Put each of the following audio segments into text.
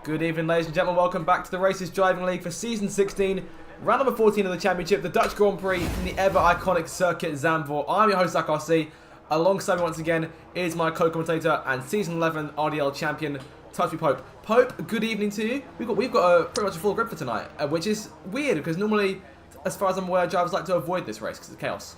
Good evening, ladies and gentlemen. Welcome back to the Races Driving League for Season 16, round number 14 of the Championship, the Dutch Grand Prix in the ever-iconic circuit Zandvoort. I'm your host, Zach RC. Alongside me once again is my co-commentator and Season 11 RDL champion, Touchy Pope. Pope, good evening to you. We've got a pretty much a full grid for tonight, which is weird because normally, as far as I'm aware, drivers like to avoid this race because it's chaos.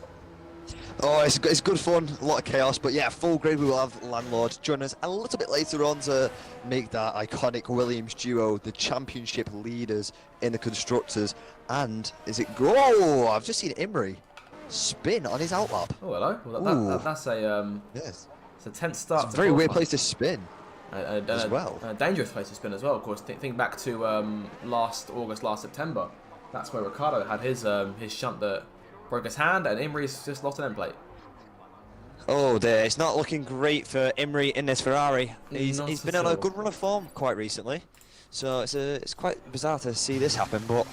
Oh, it's good fun, a lot of chaos, but yeah, full grid. We will have Landlord join us a little bit later on to make that iconic Williams duo the championship leaders in the Constructors. And is it go? I've just seen Imrie spin on his outlap. Oh, hello. Well, that's a yes. It's a tense start. It's a very weird place to spin as well. A dangerous place to spin as well. Of course, think back to last August, last September. That's where Ricardo had his shunt that broke his hand, and Imrie's just lost an end plate. Oh dear, it's not looking great for Imrie in this Ferrari. He's been on a good run of form quite recently, so it's quite bizarre to see this happen. But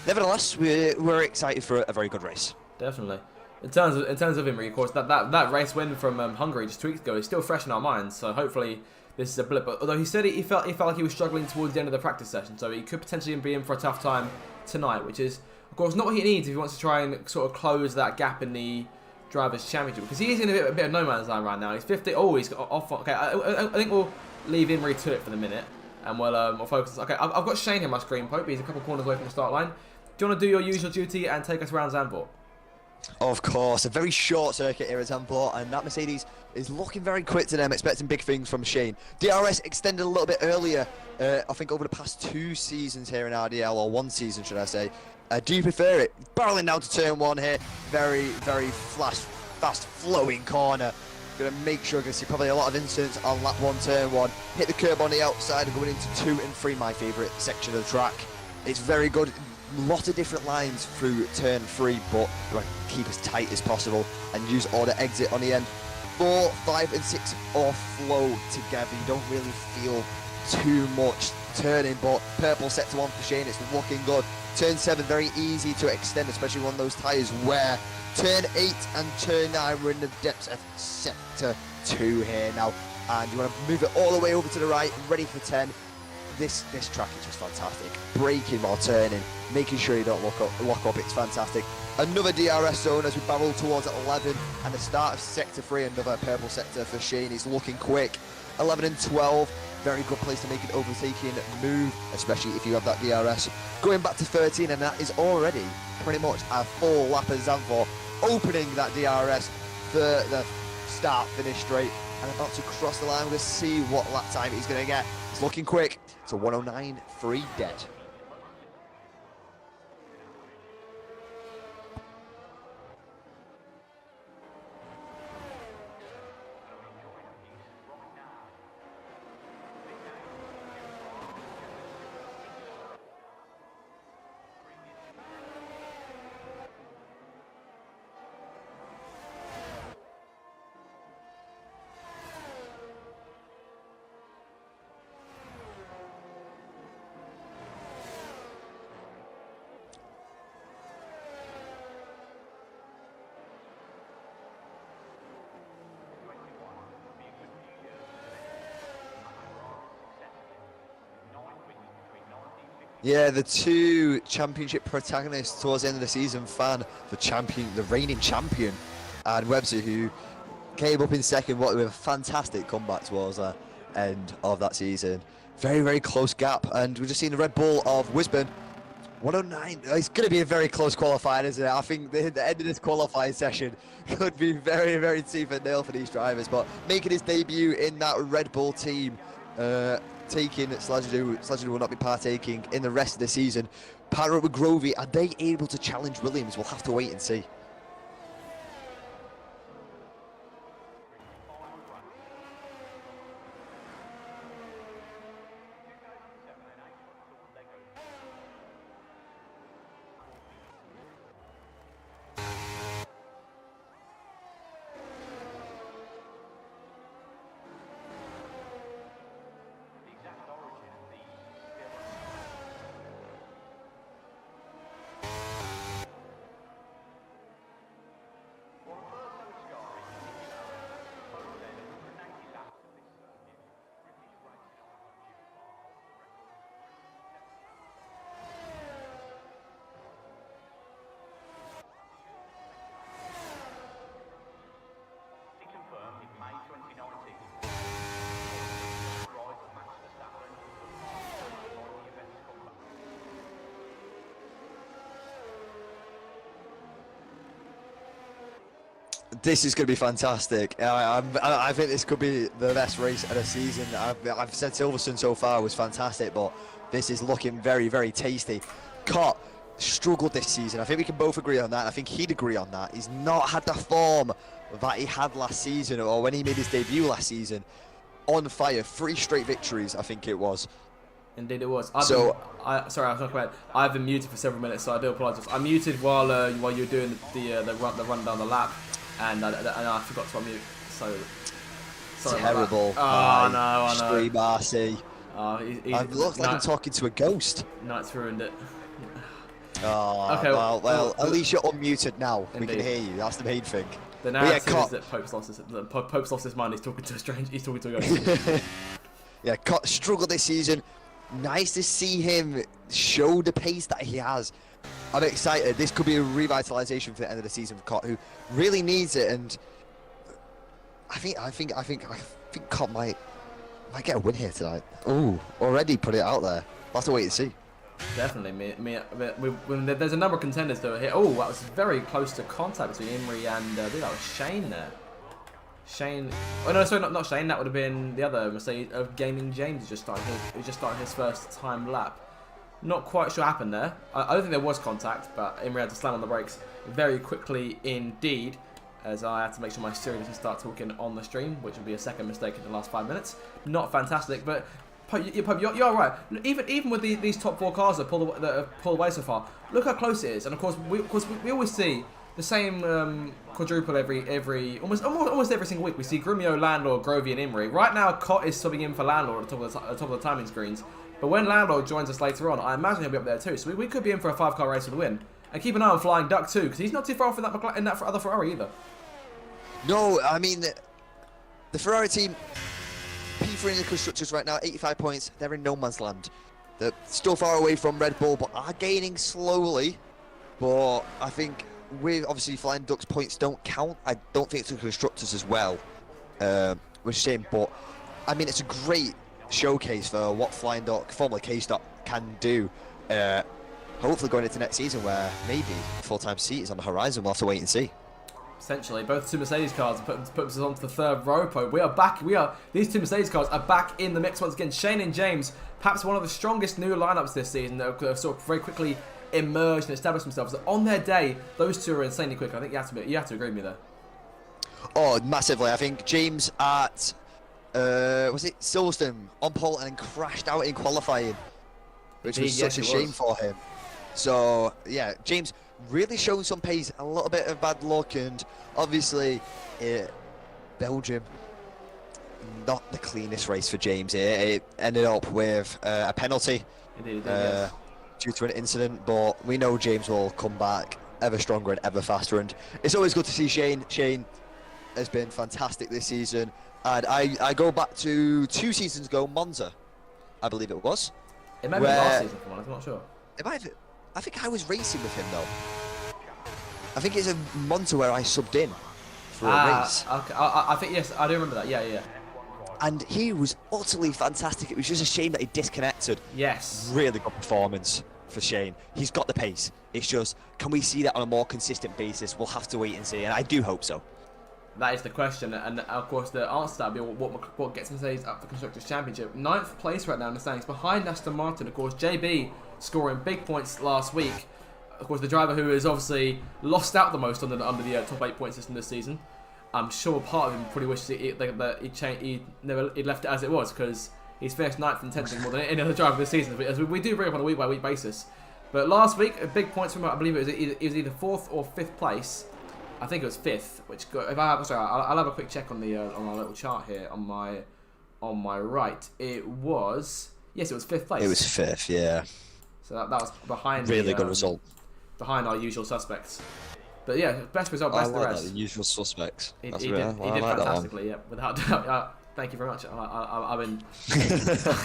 nevertheless, we're excited for a very good race. Definitely. In terms of Imrie, of course, that race win from Hungary just 2 weeks ago is still fresh in our minds. So hopefully this is a blip. But although he said he felt like he was struggling towards the end of the practice session, so he could potentially be in for a tough time tonight, which is, of course, not what he needs if he wants to try and sort of close that gap in the Drivers' Championship, because he is in a bit of no man's land right now. He's 50. Oh, he's off. Okay, I think we'll leave Imrie to it for the minute, and we'll focus. Okay, I've got Shane here on my screen, Pope. He's a couple corners away from the start line. Do you want to do your usual duty and take us around Zandvoort? Of course, a very short circuit here at Zandvoort, and that Mercedes is looking very quick today. I'm expecting big things from Shane. DRS extended a little bit earlier, I think over the past 2 seasons here in RDL, or 1 season should I say. Do you prefer it? Barreling down to turn 1 here, very fast flowing corner. Gonna make sure, gonna see probably a lot of incidents on lap 1, turn 1. Hit the curb on the outside and going into 2 and 3, my favourite section of the track. It's very good. Lot of different lines through turn 3, but you want to keep as tight as possible and use all the exit on the end. 4, 5 and 6 all flow together. You don't really feel too much turning, but purple sector 1 for Shane, it's looking good. Turn 7 very easy to extend, especially when those tyres wear. Turn 8 and turn 9, we're in the depths of sector 2 here now, and you want to move it all the way over to the right, ready for 10. This track is just fantastic. Braking while turning, making sure you don't lock up, it's fantastic. Another DRS zone as we barrel towards 11, and the start of sector 3, another purple sector for Shane. He's looking quick. 11 and 12, very good place to make an overtaking move, especially if you have that DRS. Going back to 13, and that is already pretty much a full lap of Zandvoort, opening that DRS for the start, finish straight, and about to cross the line. We'll see what lap time he's going to get. It's looking quick. It's a 109.3 dead. Yeah, the 2 championship protagonists towards the end of the season, Fan, the reigning champion, and Webster, who came up in second, with a fantastic comeback towards the end of that season. Very close gap, and we've just seen the Red Bull of Wisburn. 109. It's going to be a very close qualifying, isn't it? I think the end of this qualifying session could be very tooth and nail for these drivers, but making his debut in that Red Bull team, taking Slajadu will not be partaking in the rest of the season. Partner with Grovey, are they able to challenge Williams? We'll have to wait and see. This is going to be fantastic. I think this could be the best race of the season. I've said Silverstone so far was fantastic, but this is looking very, very tasty. Cott struggled this season. I think we can both agree on that. I think he'd agree on that. He's not had the form that he had last season, or when he made his debut last season. On fire, 3 straight victories, I think it was. Indeed, it was. Sorry, I was talking about. I've been muted for several minutes, so I do apologise. I muted while you were doing the run down the lap, and I forgot to unmute. So sorry. terrible. About that. Oh no, I know. Stream RC. I look like I'm talking to a ghost. Knight's ruined it. Oh, okay, well, at least you're unmuted now. Indeed. We can hear you. That's the main thing. The narrative is that Pope's lost his mind. He's talking to a strange. He's talking to a ghost. Yeah, Cott struggled this season. Nice to see him show the pace that he has. I'm excited. This could be a revitalization for the end of the season for Cott, who really needs it. And I think Cott might get a win here tonight. Ooh, already put it out there. We'll have to wait and see. Definitely, there's a number of contenders that are here. Oh, that was very close to contact between Imri and I think that was Shane there. Shane, oh no, sorry, not Shane. That would have been the other Mercedes of Gaming James. Who just started his first time lap. Not quite sure what happened there. I don't think there was contact, but Imri had to slam on the brakes very quickly indeed, as I had to make sure my Siri doesn't start talking on the stream, which would be a second mistake in the last 5 minutes. Not fantastic, but you're right. Even with these top 4 cars that have pulled away so far, look how close it is. And of course, we always see the same quadruple almost every single week. We see Grumio, Landlord, Grovey, and Imri. Right now, Cott is subbing in for Landlord at the top of the timing screens. But when Landlord joins us later on, I imagine he'll be up there too. So we could be in for a 5-car race for the win. And keep an eye on Flying Duck too, because he's not too far off in that other Ferrari either. No, I mean the Ferrari team. P3 in the constructors right now, 85 points. They're in no man's land. They're still far away from Red Bull, but are gaining slowly. But I think with obviously Flying Duck's points don't count. I don't think it's the constructors as well, which is a shame. But I mean, it's a great showcase for what Flying Duck, formerly K-Stock, can do. Hopefully going into next season where maybe a full-time seat is on the horizon. We'll have to wait and see. Essentially, both 2 Mercedes cars put us onto the 3rd row. Pope. We are back. These 2 Mercedes cars are back in the mix once again. Shane and James, perhaps one of the strongest new lineups this season, that have sort of very quickly emerged and established themselves. On their day, those 2 are insanely quick. I think you have to agree with me there. Oh, massively. I think James at was it Silverstone on pole and then crashed out in qualifying, which was such a shame for him. So yeah, James really showing some pace, a little bit of bad luck, and obviously Belgium, not the cleanest race for James here. It ended up with a penalty due to an incident, but we know James will come back ever stronger and ever faster, and it's always good to see Shane. Shane has been fantastic this season, and I go back to 2 seasons ago, Monza, I believe it was. It might be last season for one, I'm not sure. It might have, I think I was racing with him though. I think it's a Monza where I subbed in for a race. Okay. I think, yes, I do remember that. Yeah. And he was utterly fantastic. It was just a shame that he disconnected. Yes. Really good performance for Shane. He's got the pace. It's just, can we see that on a more consistent basis? We'll have to wait and see, and I do hope so. That is the question, and of course the answer to that will be what gets Mercedes up for Constructors' Championship. 9th place right now in the standings, behind Aston Martin. Of course, JB scoring big points last week. Of course, the driver who has obviously lost out the most under the top 8 point system this season. I'm sure part of him probably wishes he left it as it was, because he's finished 9th and 10th more than any other driver this season. As we do bring up on a week-by-week basis. But last week, big points from him. I believe it was either 4th or 5th place. I think it was 5th. Which I'll have a quick check on our little chart here on my right. It was 5th place. It was 5th, yeah. So that was behind. Really good result. Behind our usual suspects. But yeah, best result, best the rest. The usual suspects. He did fantastically, yeah, without doubt. Thank you very much. I've been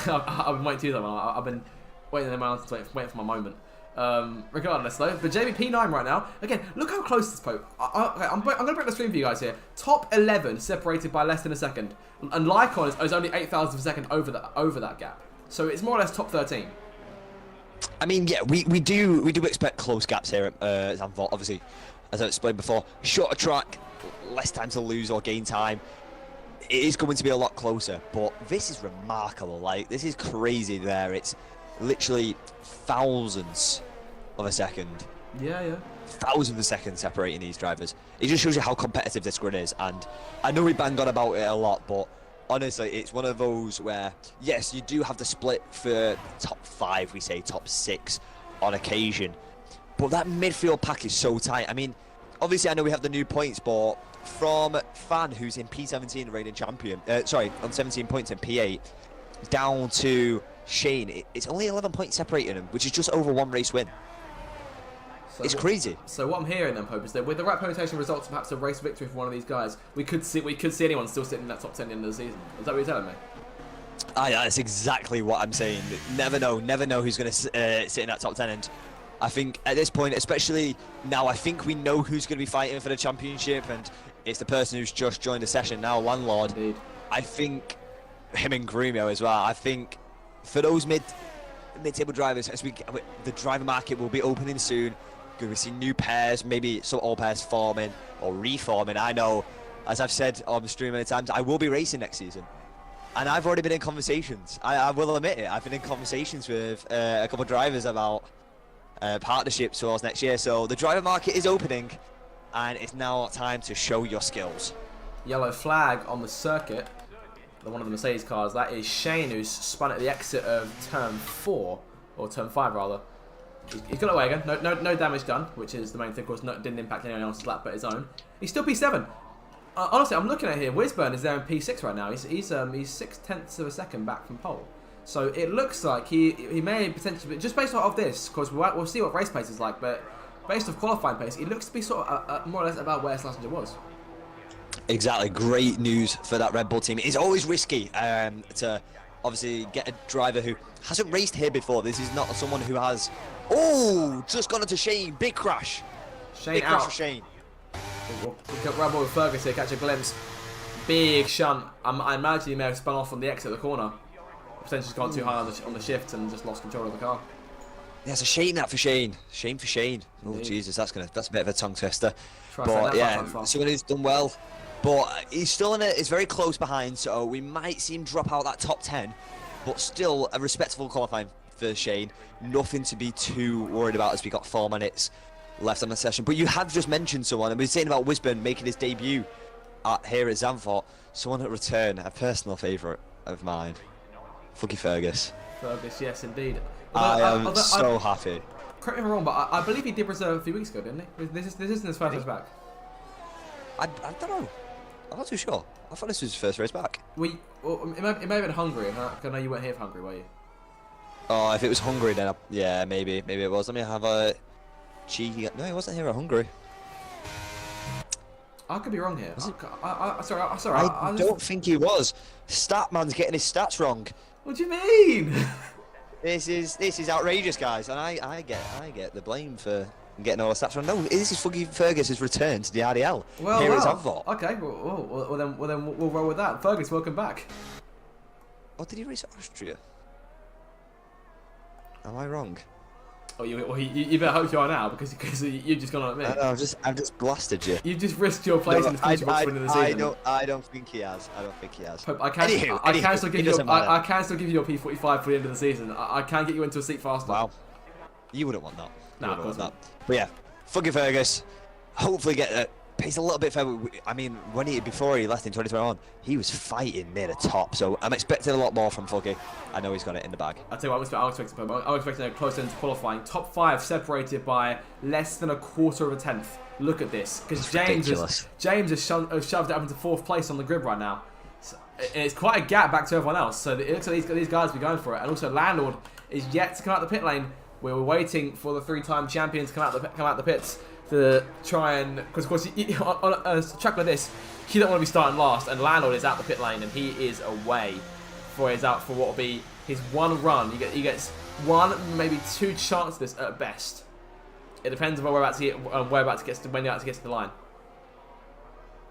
I've been waiting to do that one. I've been waiting for my moment. Regardless though, but JBP9 right now. Again, look how close this Pope. I'm going to break the screen for you guys here. Top 11 separated by less than a second, and Lycon is only 8,000 of a second over that gap. So it's more or less top 13. I mean, yeah, we do expect close gaps here at Zandvoort. Obviously, as I explained before, shorter track, less time to lose or gain time. It is going to be a lot closer, but this is remarkable. Like, this is crazy there. It's literally thousands of a second. Yeah. Thousands of seconds separating these drivers. It just shows you how competitive this grid is. And I know we bang on about it a lot, but honestly, it's one of those where, yes, you do have the split for top 5, we say top 6 on occasion. But that midfield pack is so tight. I mean, obviously, I know we have the new points, but from Fan, who's in P17, the reigning champion, on 17 points in P8, down to Shane, it's only 11 points separating them, which is just over 1 race win. So it's crazy. So what I'm hearing then, Pope, is that with the right permutation results, perhaps a race victory for one of these guys, we could see anyone still sitting in that top 10 at the end of the season. Is that what you're telling me? That's exactly what I'm saying. Never know who's going to sit in that top 10. And I think at this point, especially now, I think we know who's going to be fighting for the championship, and it's the person who's just joined the session now, Landlord. Indeed. I think him and Grumio as well. I think for those mid-table drivers, the driver market will be opening soon. Going to see new pairs, maybe some old pairs forming or reforming. I know, as I've said on the stream many times, I will be racing next season. And I've already been in conversations. I will admit it. I've been in conversations with a couple of drivers about partnerships towards next year. So the driver market is opening, and it's now time to show your skills. Yellow flag on the circuit. One of the Mercedes cars. That is Shane, who's spun at the exit of turn 4, or turn 5 rather. He's got it away again. No damage done, which is the main thing. Of course, didn't impact anyone else's lap but his own. He's still P7. Honestly, I'm looking at here. Wisburn is there in P6 right now. He's 6/10 of a second back from pole. So it looks like he may potentially, just based off this, because we'll see what race pace is like, but based off qualifying pace, it looks to be sort of more or less about where Schlesinger was. Exactly. Great news for that Red Bull team. It's always risky to obviously get a driver who hasn't raced here before. This is not someone who has... Oh, just gone into Shane. Big crash. Big crash for Shane. We'll grab with Fergus here, catch a glimpse. Big shunt. I imagine he may have spun off on the exit of the corner. Potentially gone too high on the shift and just lost control of the car. Yeah, it's a shame that for Shane. Shame for Shane. Oh, Indeed. Jesus, that's a bit of a tongue twister. But yeah, someone who's done well. But he's still it's very close behind, so we might see him drop out that top 10. But still a respectable qualifying for Shane. Nothing to be too worried about as we got 4 minutes left on the session. But you have just mentioned someone, and we were saying about Wisburn making his debut here at Zandvoort. Someone at return, a personal favourite of mine, Fuggy Fergus. Fergus, yes, indeed. I am so happy. Correct me if I'm wrong, but I believe he did reserve a few weeks ago, didn't he? This isn't his first race back. I don't know. I'm not too sure. I thought this was his first race back. It may have been Hungary. I know you weren't here for Hungary, were you? Oh, if it was Hungary, then yeah, maybe it was. Let me have a cheeky. No, he wasn't here at Hungary. I could be wrong here. Was it? Sorry. I don't think he was. Statman's getting his stats wrong. What do you mean? This is outrageous, guys, and I get the blame for getting all the stats wrong. No, this is Fuggy Fergus's return to the RDL here at Zandvoort. Okay, well then we'll roll with that. Fergus, welcome back. Oh, did he race at Austria? Am I wrong? Oh, you better hope you are now because you've just gone on at me. I know, I've just blasted you. You've just risked your place in the future box winning the season. I don't think he has. Pope, I can still give you your P45 for the end of the season. I can get you into a seat faster. Wow. You wouldn't want that. No, of course not. But yeah, Fuggy Fergus, hopefully get a pace a little bit further. I mean, before he left in 2021, he was fighting near the top. So I'm expecting a lot more from Fuggy. I know he's got it in the bag. I'll tell you what, I was expecting a close end to qualifying. Top 5 separated by less than a quarter of a tenth. Look at this, because James has shoved it up into 4th place on the grid right now. So, it's quite a gap back to everyone else. So it looks like these guys will be going for it. And also Landlord is yet to come out the pit lane. We were waiting for the 3-time champion to come out the pits to try and, because of course on a track like this, you don't want to be starting last. And Landlord is out the pit lane and he is away for what will be his one run. He gets 1, maybe 2 chances at best. It depends on when you're about to get to the line.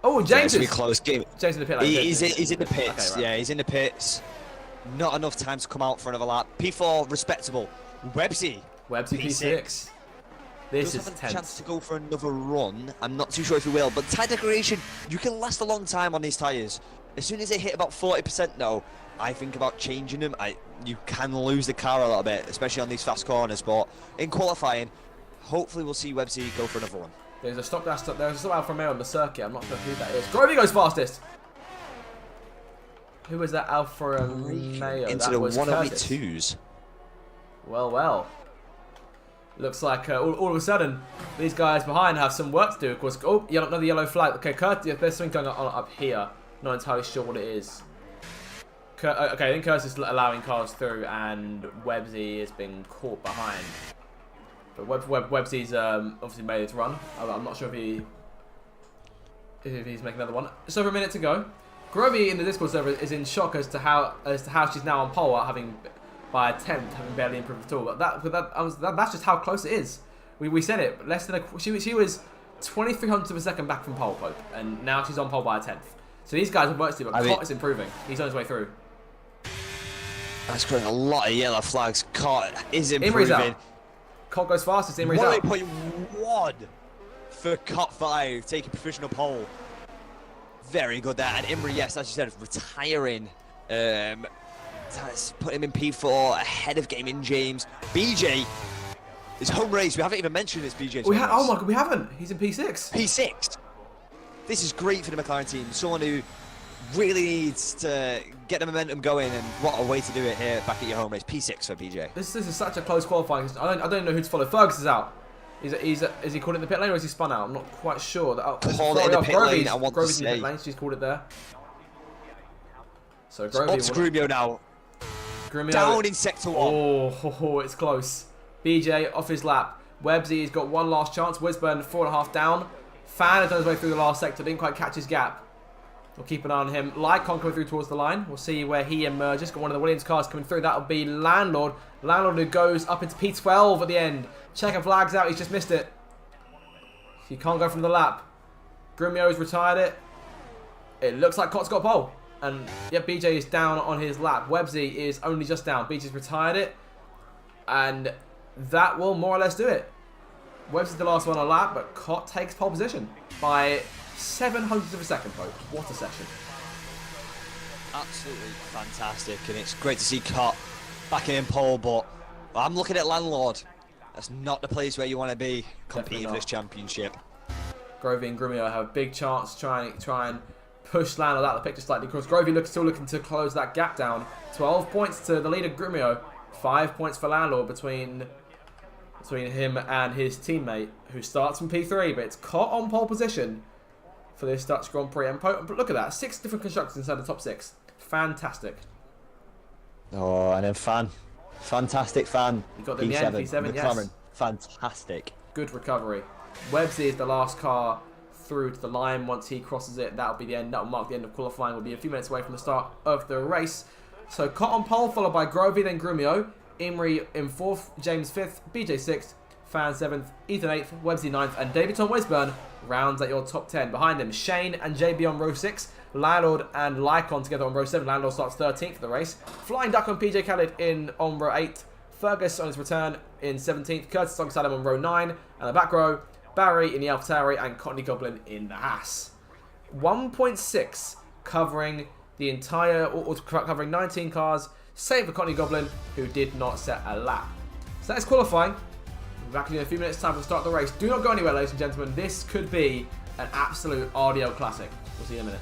Oh, James is close game. James in the pit lane. He's in the pits. Okay, right. Yeah, he's in the pits. Not enough time to come out for another lap. P4 respectable. Websy P6. This does is have a chance tense. to go for another run. I'm not too sure if he will, but tyre degradation, you can last a long time on these tyres. As soon as they hit about 40% now, I think about changing them. You can lose the car a little bit, especially on these fast corners, but in qualifying, hopefully we'll see Websy go for another one. There's a stop dash. There's a stop Alfa Romeo on the circuit. I'm not sure who that is. Grovey goes fastest. Who was that Alfa Romeo? Into That the was 102s. Well, well. Looks like all of a sudden these guys behind have some work to do. Of course, oh, another yellow flag. Okay, Curtis, there's something going on up here. Not entirely sure what it is. Okay, I think Curtis is allowing cars through, and Websy is being caught behind. But Websy's obviously made its run. I'm not sure if he's making another one. Just over a minute to go. Grovey in the Discord server is in shock as to how she's now on pole, having by a tenth, having barely improved at all. But that's just how close it is. We said it. Less than she was 0.03 of a second back from pole, Pope, and now she's on pole by a tenth. So these guys have work to do, but Cott is improving. He's on his way through. That's creating a lot of yellow flags. Cott is Imri's improving. out. Cott goes fastest. Imri's out. 1.1 for Cott 5, taking provisional pole. Very good there. And Imri, yes, as you said, retiring. That's put him in P4 ahead of Gaming James. BJ is home race. We haven't even mentioned this BJ. Oh my god, we haven't. He's in P6. P6. This is great for the McLaren team. Someone who really needs to get the momentum going, and what a way to do it here back at your home race. P6 for BJ. This is such a close qualifying. I don't know who to follow. Fergus is out. Is he called it in the pit lane or is he spun out? I'm not quite sure. Called it in the pit lane, I want to say. In the pit lane. She's called it there. So It's up to Grumio now. Grumio down in sector 1. Oh, it's close. BJ off his lap. Websy's got one last chance. Wisburn 4.5 down. Fan has done his way through the last sector. Didn't quite catch his gap. We'll keep an eye on him. Lycon coming through towards the line. We'll see where he emerges. Got one of the Williams cars coming through. That'll be Landlord. Landlord who goes up into P12 at the end. Checking flags out. He's just missed it. He can't go from the lap. Grumio's retired it. It looks like Cott's got pole. And yeah, BJ is down on his lap. Websy is only just down. BJ's retired it. And that will more or less do it. Websy's the last one on lap, but Cott takes pole position by 0.07 of a second, Pope. What a session. Absolutely fantastic, and it's great to see Cott back in pole, but I'm looking at Landlord. That's not the place where you want to be competing for this championship. Grovey and Grumio have a big chance to try and push Landlord out of the picture slightly, because Grovey still looking to close that gap down. 12 points to the leader, Grumio. 5 points for Landlord between him and his teammate, who starts from P3, but it's Cott on pole position for this Dutch Grand Prix. And look at that, 6 different constructors inside the top 6. Fantastic. Oh, and then fantastic fan. You got the P7, McLaren. yes. Fantastic. Good recovery. Websy is the last car through to the line. Once he crosses it, that'll be the end. That'll mark the end of qualifying. We'll be a few minutes away from the start of the race. So Cott on pole, followed by Grovey, then Grumio. Imri in 4th, James 5th, BJ 6th, Fan 7th, Ethan 8th, Websy 9th, and David Tom Wisburn rounds at your top 10. Behind him, Shane and JB on row 6, Landlord and Lycon together on row 7. Landlord starts 13th of the race. Flying Duck and PJ Khaled on row 8. Fergus on his return in 17th. Curtis alongside him on row 9. And the back row, Barry in the AlphaTauri and Courtney Goblin in the Haas. 1.6 covering the entire, or covering 19 cars, save for Courtney Goblin, who did not set a lap. So that's qualifying. We'll be back in a few minutes' time to start the race. Do not go anywhere, ladies and gentlemen. This could be an absolute RDL classic. We'll see you in a minute.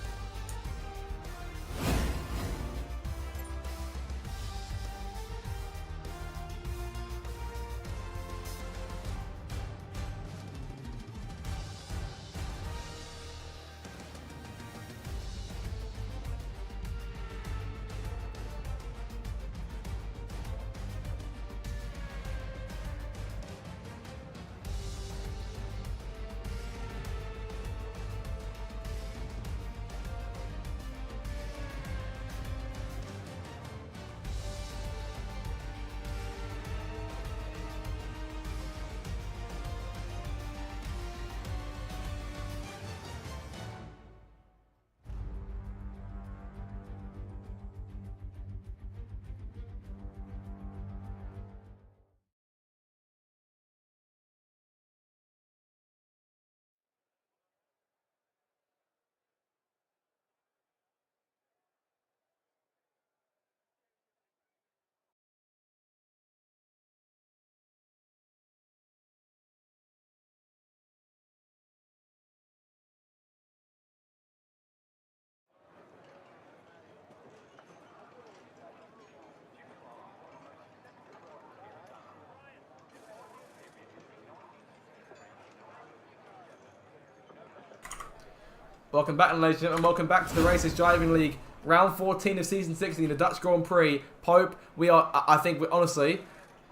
Welcome back, ladies and gentlemen. Welcome back to the Racers Driving League, round 14 of season 16, the Dutch Grand Prix. Pope, we are. I think we honestly,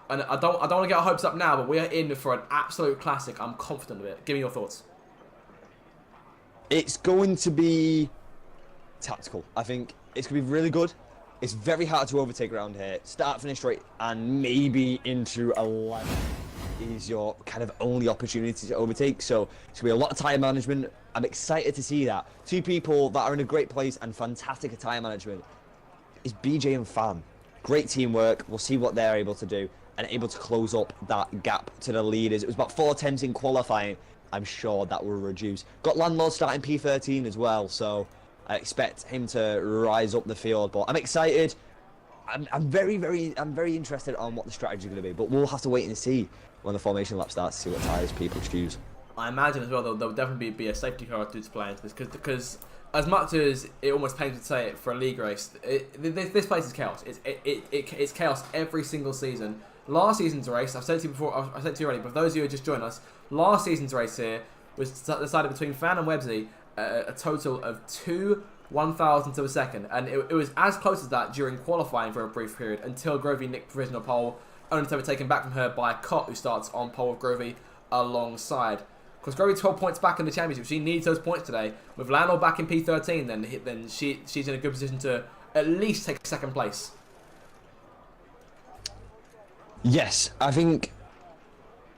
and I don't want to get our hopes up now, but we are in for an absolute classic. I'm confident of it. Give me your thoughts. It's going to be tactical. I think it's going to be really good. It's very hard to overtake around here. Start, finish straight, and maybe into a line is your kind of only opportunity to overtake. So it's going to be a lot of tyre management. I'm excited to see that. Two people that are in a great place and fantastic at tyre management is BJ and Fan. Great teamwork. We'll see what they're able to do and able to close up that gap to the leaders. It was about 4 attempts in qualifying. I'm sure that will reduce. Got Landlord starting P13 as well, so I expect him to rise up the field. But I'm excited. I'm very interested on what the strategy is going to be. But we'll have to wait and see when the formation lap starts to see what tyres people choose. I imagine as well there'll definitely be a safety car to play into this because as much as it almost pains me to say it for a league race, this place is chaos. It's chaos every single season. Last season's race, I've said to you before, I said to you already, but for those of you who just joined us, last season's race here was decided between Fan and Websy, a total of 2 1,000ths of a second, and it was as close as that during qualifying for a brief period until Grovey nicked provisional pole, only to have it taken back from her by Cott, who starts on pole with Grovey alongside. Because Grovey 12 points back in the championship, she needs those points today. With Landor back in P13, then she's in a good position to at least take second place. Yes, I think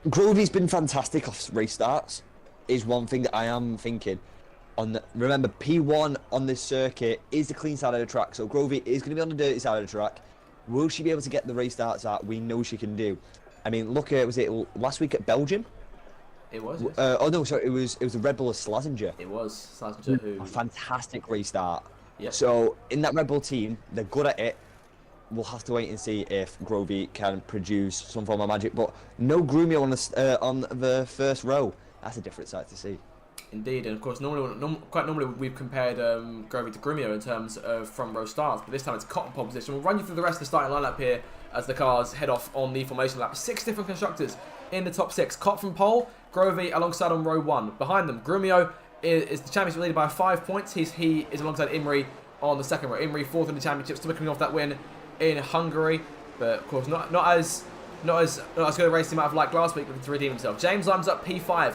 Grovey's been fantastic off race starts, is one thing that I am thinking. Remember, P1 on this circuit is the clean side of the track, so Grovey is going to be on the dirty side of the track. Will she be able to get the race starts that we know she can do? I mean, look at, was it last week at Belgium? It was. Yes. Oh no, sorry, it was the Red Bull of Slazenger. It was Slazenger who. A fantastic race start. Yep. So in that Red Bull team, they're good at it. We'll have to wait and see if Grovey can produce some form of magic. But no Grumio on the first row. That's a different sight to see. Indeed, and of course, quite normally we've compared Grovey to Grumio in terms of front row starts, but this time it's Cotton pole position. We'll run you through the rest of the starting lineup here as the cars head off on the formation lap. 6 different constructors in the top 6. Cott from pole, Grovey alongside on row 1. Behind them, Grumio is the championship leader by 5 points. He is alongside Imri on the second row. Imri 4th in the championship, still coming off that win in Hungary, but of course not as good a race he might have liked last week, looking to redeem himself. James lines up P5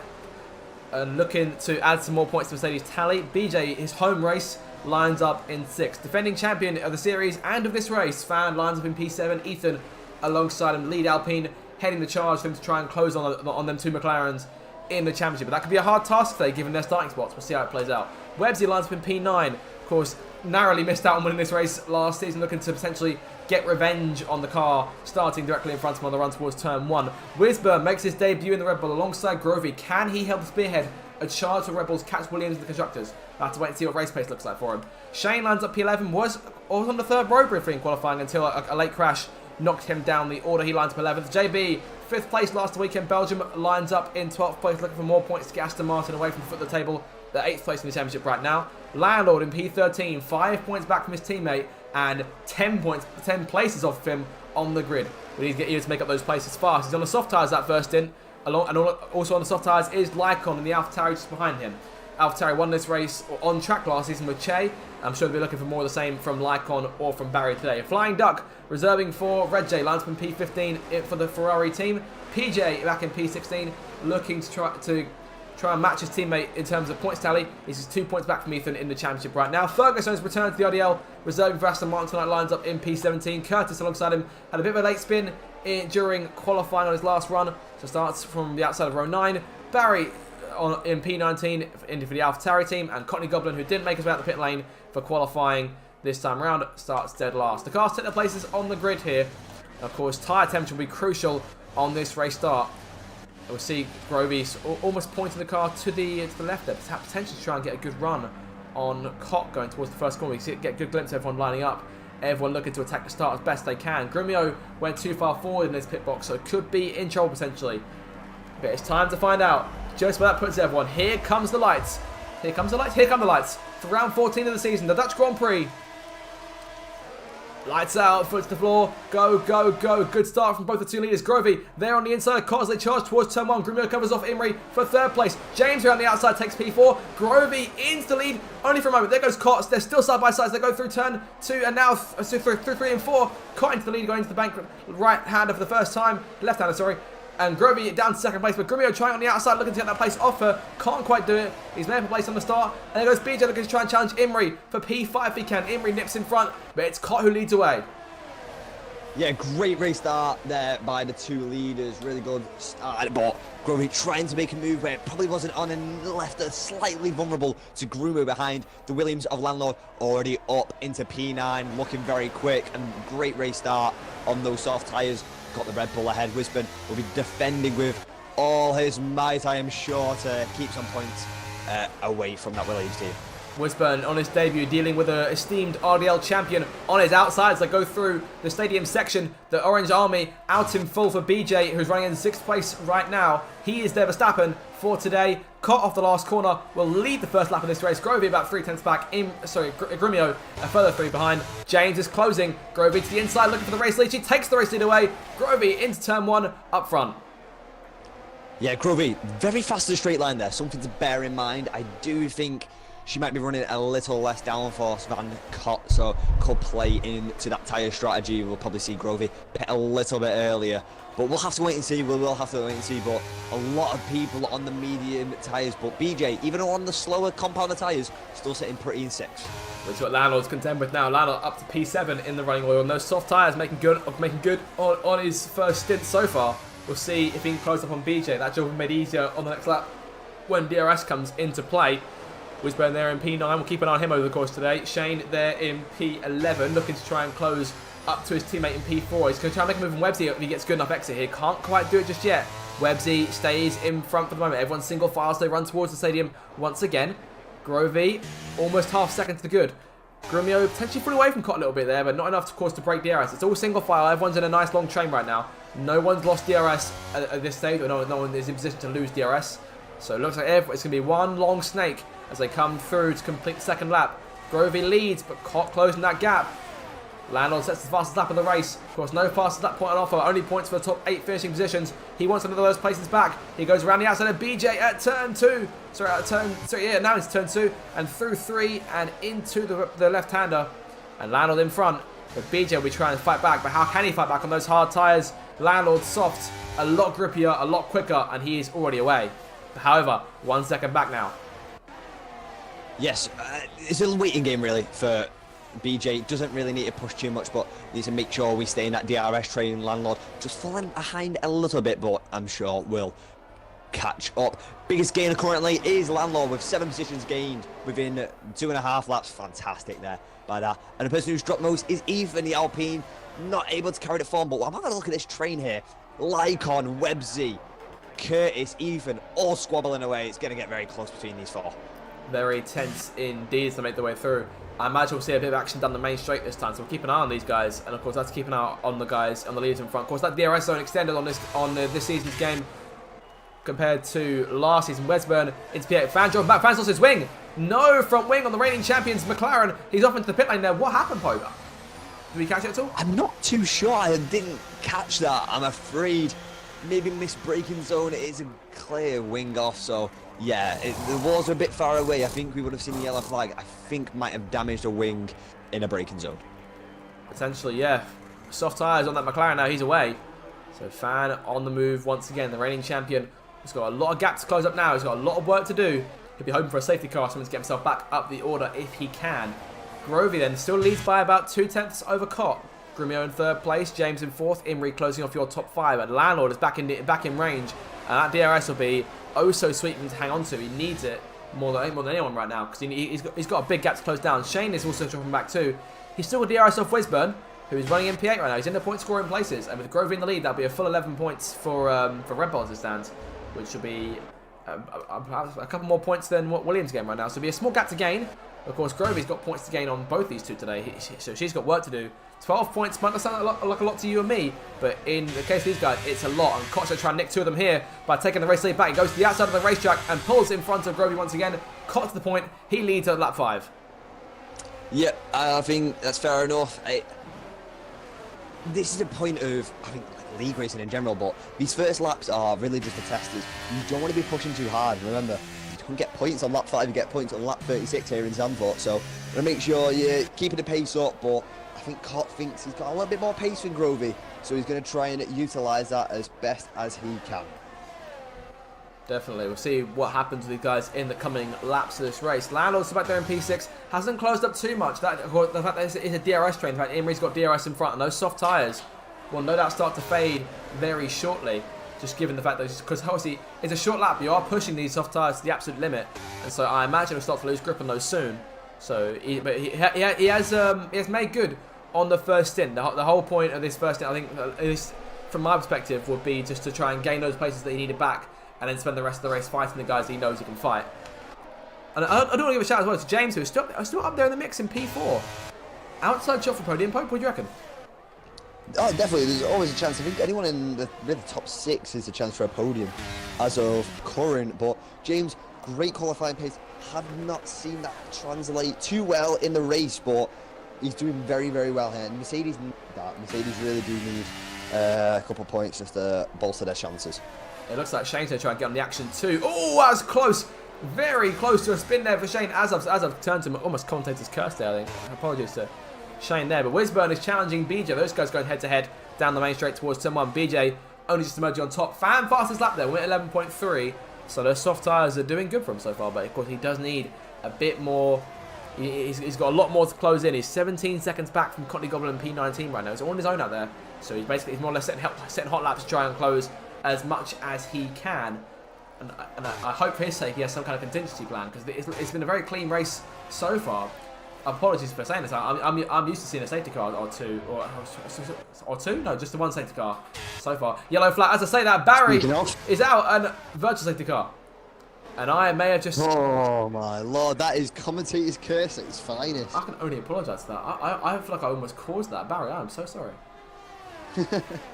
and looking to add some more points to Mercedes' tally. BJ, his home race, lines up in 6th. Defending champion of the series and of this race, Fan lines up in P7. Ethan alongside him, lead Alpine, heading the charge for him to try and close on them 2 McLarens in the championship. But that could be a hard task today, given their starting spots. We'll see how it plays out. Websy lines up in P9. Of course, narrowly missed out on winning this race last season, looking to potentially get revenge on the car, starting directly in front of him on the run towards turn 1. Wisburn makes his debut in the Red Bull alongside Grovey. Can he help spearhead a charge for Red Bulls, catch Williams and the constructors? We'll have to wait and see what race pace looks like for him. Shane lands up P11, was on the 3rd row briefly in qualifying until a late crash knocked him down the order. He lines up 11th. JB, 5th place last weekend. Belgium lines up in 12th place, looking for more points to get Aston Martin away from the foot of the table. The 8th place in the championship right now. Landlord in P13, 5 points back from his teammate and 10 places off him on the grid. We need to get you to make up those places fast. He's on the soft tyres that first stint, and also on the soft tyres is Lycon and the AlphaTauri just behind him. AlphaTauri won this race on track last season with Che. I'm sure they'll be looking for more of the same from Lycon or from Barry today. Flying Duck reserving for Red J, lines from P15 for the Ferrari team. PJ back in P16, looking to try and match his teammate in terms of points tally. He's just 2 points back from Ethan in the championship right now. Ferguson's returned to the RDL, reserving for Aston Martin tonight, lines up in P17. Curtis alongside him had a bit of a late spin during qualifying on his last run, so starts from the outside of row 9. Barry in P19 for the AlphaTauri team, and Courtney Goblin, who didn't make his way out the pit lane for qualifying this time round, starts dead last. The cars take their places on the grid here. Of course, tyre temperature will be crucial on this race start. We'll see Grovey almost pointing the car to the left there, potentially try and get a good run on Cott going towards the first corner. We get a good glimpse of everyone lining up, everyone looking to attack the start as best they can. Grumio went too far forward in his pit box, so could be in trouble potentially. But it's time to find out just where that puts everyone. Here comes the lights. Here comes the lights. Here come the lights for round 14 of the season, the Dutch Grand Prix. Lights out, foot to the floor, go, go, go. Good start from both the two leaders. Grovey there on the inside, caught as they charge towards turn 1. Grumio covers off Imri for 3rd place. James around the outside takes P4. Grovey into the lead, only for a moment. There goes Cots. They're still side by side as they go through turn 2 and now through 3 and 4. Caught into the lead, going into the bank right-hander for the first time. Left-hander, sorry. And Grovey down to 2nd place, but Grumio trying on the outside, looking to get that place off her. Can't quite do it. He's made for place on the start. And there goes BJ looking to try and challenge Imri for P5 if he can. Imri nips in front, but it's Cot who leads away. Yeah, great race start there by the two leaders. Really good start, but Grovey trying to make a move where it probably wasn't on and left her slightly vulnerable to Grumo behind. The Williams of Landlord already up into P9, looking very quick, and great race start on those soft tyres. Got the Red Bull ahead. Wisburn will be defending with all his might, I am sure, to keep some points away from that Williams team. Wisburn on his debut dealing with an esteemed RDL champion on his outsides. They go through the stadium section. The Orange Army out in full for BJ, who's running in 6th place right now. He is their Verstappen for today. Cut off the last corner, will lead the first lap of this race. Grovey about 3/10 back. Grumio a further 3 behind. James is closing. Grovey to the inside looking for the race lead. She takes the race lead away. Grovey into turn 1 up front. Yeah, Grovey, very fast in the straight line there. Something to bear in mind. I do think she might be running a little less downforce than Cot, so could play into that tyre strategy. We'll probably see Grovey pit a little bit earlier. But we'll have to wait and see. We will have to wait and see. But a lot of people on the medium tyres. But BJ, even on the slower compounder tyres, still sitting pretty in 6th. Which is what Landlord's contend with now. Landlord up to P7 in the running order. And those soft tyres making good on his first stint so far. We'll see if he can close up on BJ. That job will be made easier on the next lap when DRS comes into play. Wisburn there in P9. We'll keep an eye on him over the course today. Shane there in P11, looking to try and close up to his teammate in P4. He's going to try and make a move on Websy if he gets good enough exit here. Can't quite do it just yet. Websy stays in front for the moment. Everyone's single file as they run towards the stadium once again. Grovey almost half second to the good. Grumio potentially fully away from Cot a little bit there, but not enough, of course, to break DRS. It's all single file. Everyone's in a nice long train right now. No one's lost DRS at this stage, or no one is in position to lose DRS. So it looks like it's going to be one long snake as they come through to complete the second lap. Grovey leads, but Cot closing that gap. Landlord sets the fastest lap of the race. Of course, no fastest lap point on offer. Only points for the top 8 finishing positions. He wants another of those places back. He goes around the outside of BJ at turn 2. Now it's turn 2. And through 3 and into the left-hander. And Landlord in front. But BJ will be trying to fight back. But how can he fight back on those hard tyres? Landlord soft, a lot grippier, a lot quicker. And he is already away. However, 1 second back now. Yes, it's a waiting game really for BJ. Doesn't really need to push too much, but needs to make sure we stay in that DRS train. Landlord just falling behind a little bit, but I'm sure we'll catch up. Biggest gainer currently is Landlord with 7 positions gained within 2.5 laps. Fantastic there by that. And the person who's dropped most is Ethan, the Alpine. Not able to carry it forward, but I'm going to look at this train here. Lycon, Websy, Curtis, Ethan, all squabbling away. It's going to get very close between these 4. Very tense indeed as they make their way through. I imagine we'll see a bit of action down the main straight this time, so we'll keep an eye on these guys, and of course that's keep an eye on the guys on the leaders in front. Of course, that DRS zone extended on this season's game compared to last season. Wesburn into P8. Fan drove back. Fan's lost his wing. No front wing on the reigning champions McLaren. He's off into the pit lane there. What happened, Poga? Did we catch it at all? I'm not too sure. I didn't catch that. I'm afraid. Maybe missed braking zone. It is a clear wing off, so yeah, the walls are a bit far away. I think we would have seen the yellow flag. I think might have damaged a wing in a braking zone. Potentially, yeah. Soft tyres on that McLaren now. He's away. So Fan on the move once again. The reigning champion. He's got a lot of gaps to close up now. He's got a lot of work to do. He'll be hoping for a safety car. Someone to get himself back up the order if he can. Grovey then still leads by about 2/10 over Cot. Grumio in 3rd place, James in 4th, Imri closing off your top 5, and Landlord is back in range, and that DRS will be oh so sweet for him to hang on to. He needs it more than anyone right now, because he's got a big gap to close down. Shane is also dropping back too. He's still got DRS off Wisburn, who is running in P8 right now. He's in the point scoring places, and with Grovey in the lead, that'll be a full 11 points for Red Bull as it stands, which will be a couple more points than what Williams getting right now. So it'll be a small gap to gain. Of course, Grovey's got points to gain on both these two today, so she's got work to do. 12 points might not sound like a lot to you and me, but in the case of these guys, it's a lot. And Koch trying to nick 2 of them here by taking the race lead back. He goes to the outside of the racetrack and pulls in front of Grovey once again. Koch to the point, he leads at lap 5. Yeah, I think that's fair enough. this is a point of, I think, like league racing in general, but these first laps are really just the testers. You don't want to be pushing too hard. Remember, you don't get points on lap 5, you get points on lap 36 here in Zandvoort, so to make sure you're keeping the pace up, but I think Cott thinks he's got a little bit more pace than Grovey, so he's going to try and utilise that as best as he can. Definitely. We'll see what happens with these guys in the coming laps of this race. Landlord's back there in P6. Hasn't closed up too much. The fact that it's a DRS train. In fact, Imri's got DRS in front, and those soft tyres will no doubt start to fade very shortly. Just given the fact that, because obviously it's a short lap, you are pushing these soft tyres to the absolute limit, and so I imagine he'll start to lose grip on those soon. So, he has made good on the first stint. The whole point of this first stint, I think, at least from my perspective, would be just to try and gain those places that he needed back, and then spend the rest of the race fighting the guys he knows he can fight. And I do want to give a shout as well to James, who's still up there in the mix in P4. Outside shot for podium. Pope, what do you reckon? Oh, definitely. There's always a chance. I think anyone in the top 6 is a chance for a podium as of current. But James, great qualifying pace. Have not seen that translate too well in the race, but he's doing very, very well here. And Mercedes need that. Mercedes really do need a couple of points just to bolster their chances. It looks like Shane's going to try and get on the action too. Oh, that was close. Very close to a spin there for Shane. As I've turned to almost commentator's curse there, I think. Apologies to Shane there. But Wisburn is challenging BJ. Those guys going head-to-head down the main straight towards turn 1. BJ only just emerging on top. Fan fastest lap there. Went 11.3. So those soft tyres are doing good for him so far. But of course, he does need a bit more. He's got a lot more to close in. He's 17 seconds back from Courtney Goblin in P19 right now. He's on his own out there. So he's more or less setting hot laps to try and close as much as he can, and I hope for his sake he has some kind of contingency plan, because it's been a very clean race so far. Apologies for saying this. I'm used to seeing a safety car or two, or two? No, just the one safety car so far. Yellow flag. As I say that, Barry is out, and virtual safety car, and I may have just. Oh my lord, that is commentator's curse at its finest. I can only apologise for that. I feel like I almost caused that, Barry. I'm so sorry.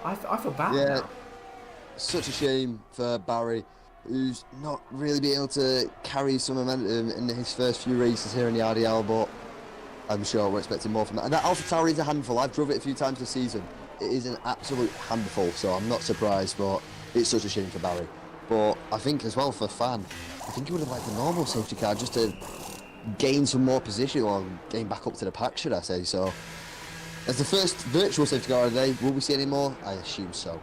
I feel bad now. Such a shame for Barry, who's not really been able to carry some momentum in his first few races here in the RDL, but I'm sure we're expecting more from that. And that Alpha Tauri is a handful. I've drove it a few times this season. It is an absolute handful, so I'm not surprised, but it's such a shame for Barry. But I think as well for Fan, I think he would have liked the normal safety car just to gain some more position, or gain back up to the pack, should I say. So, as the first virtual safety car of the day, will we see any more? I assume so.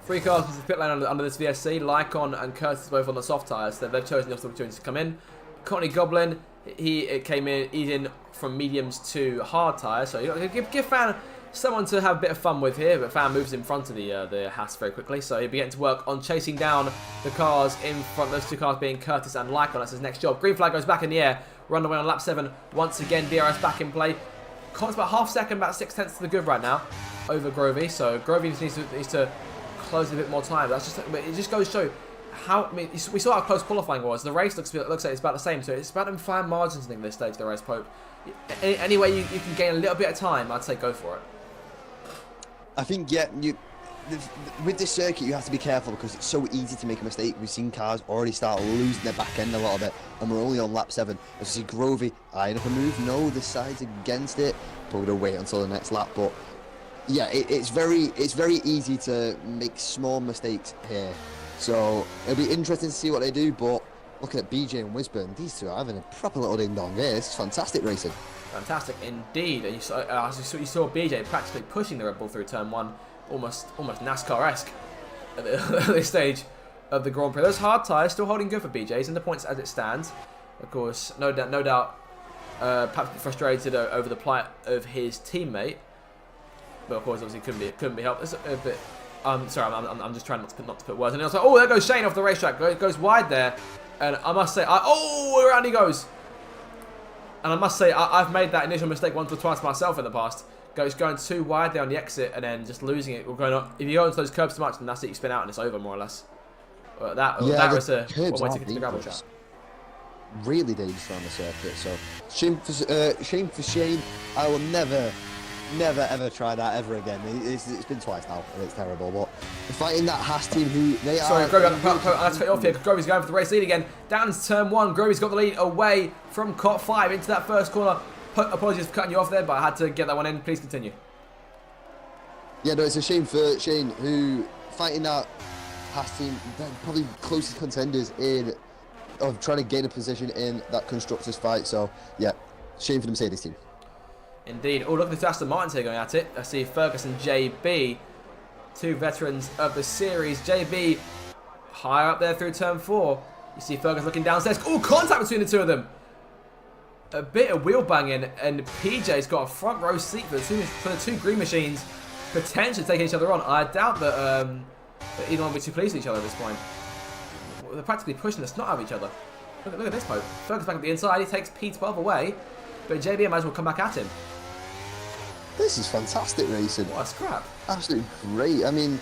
3 cars into the pit lane under this VSC. Lycon and Curtis both on the soft tyres. So they've chosen the opportunity to come in. Courtney Goblin, he's in from mediums to hard tyres. So you give Fan someone to have a bit of fun with here. But Fan moves in front of the Haas very quickly. So he'll be getting to work on chasing down the cars in front. Those 2 cars being Curtis and Lycon. That's his next job. Green flag goes back in the air. Run away on lap 7. Once again, DRS back in play. Cott's about half second, about 6/10 to the good right now over Grovey. So Grovey needs to close a bit more time. It just goes to show how. I mean, we saw how close qualifying was. The race looks like it's about the same. So it's about them fine margins, I think, this stage of the race. Pope. Any way you can gain a little bit of time, I'd say go for it. I think with this circuit you have to be careful, because it's so easy to make a mistake. We've seen cars already start losing their back end a little bit, and we're only on lap 7. As you see Grovey eyeing up a move. No, the side's against it. Probably gonna wait until the next lap, but. Yeah, it's very easy to make small mistakes here. So it'll be interesting to see what they do, but looking at BJ and Wisburn, these two are having a proper little ding-dong here. It's fantastic racing. Fantastic indeed. And you saw BJ practically pushing the Red Bull through turn 1, almost NASCAR-esque at this stage of the Grand Prix. Those hard tyres still holding good for BJ. He's in the points as it stands. Of course, no doubt perhaps frustrated over the plight of his teammate. But of course, obviously, couldn't be helped. It's a bit. Sorry, I'm just trying not to put words. And also, oh, there goes Shane off the racetrack. Goes wide there, and I must say, around he goes. And I must say, I've made that initial mistake once or twice myself in the past. Going too wide there on the exit, and then just losing it. If you go into those curbs too much, then that's it. You spin out, and it's over more or less. That was a way to get to the gravel trap. Really dangerous on the circuit. So shame for Shane. I will never ever try that ever again. It's been twice now, and it's terrible. But fighting that Haas team, who they are. Sorry, Grovey, let's cut you off here. Grovey's going for the race lead again. Dan's turn 1. Grovey's got the lead away from Cot 5 into that first corner. Apologies for cutting you off there, but I had to get that one in. Please continue. Yeah, no, it's a shame for Shane, who fighting that past team, they're probably closest contenders in of trying to gain a position in that constructors fight. So yeah, shame for the Mercedes team. Indeed. Oh, look at the Aston Martins here going at it. I see Fergus and JB, two veterans of the series. JB higher up there through turn 4. You see Fergus looking downstairs. Oh, contact between the two of them. A bit of wheel banging, and PJ's got a front row seat for the two green machines potentially taking each other on. I doubt that either one will be too pleased with each other at this point. They're practically pushing the snot out of each other. Look at this poke. Fergus back at the inside. He takes P12 away, but JB might as well come back at him. This is fantastic racing. What a scrap. Absolutely great. I mean,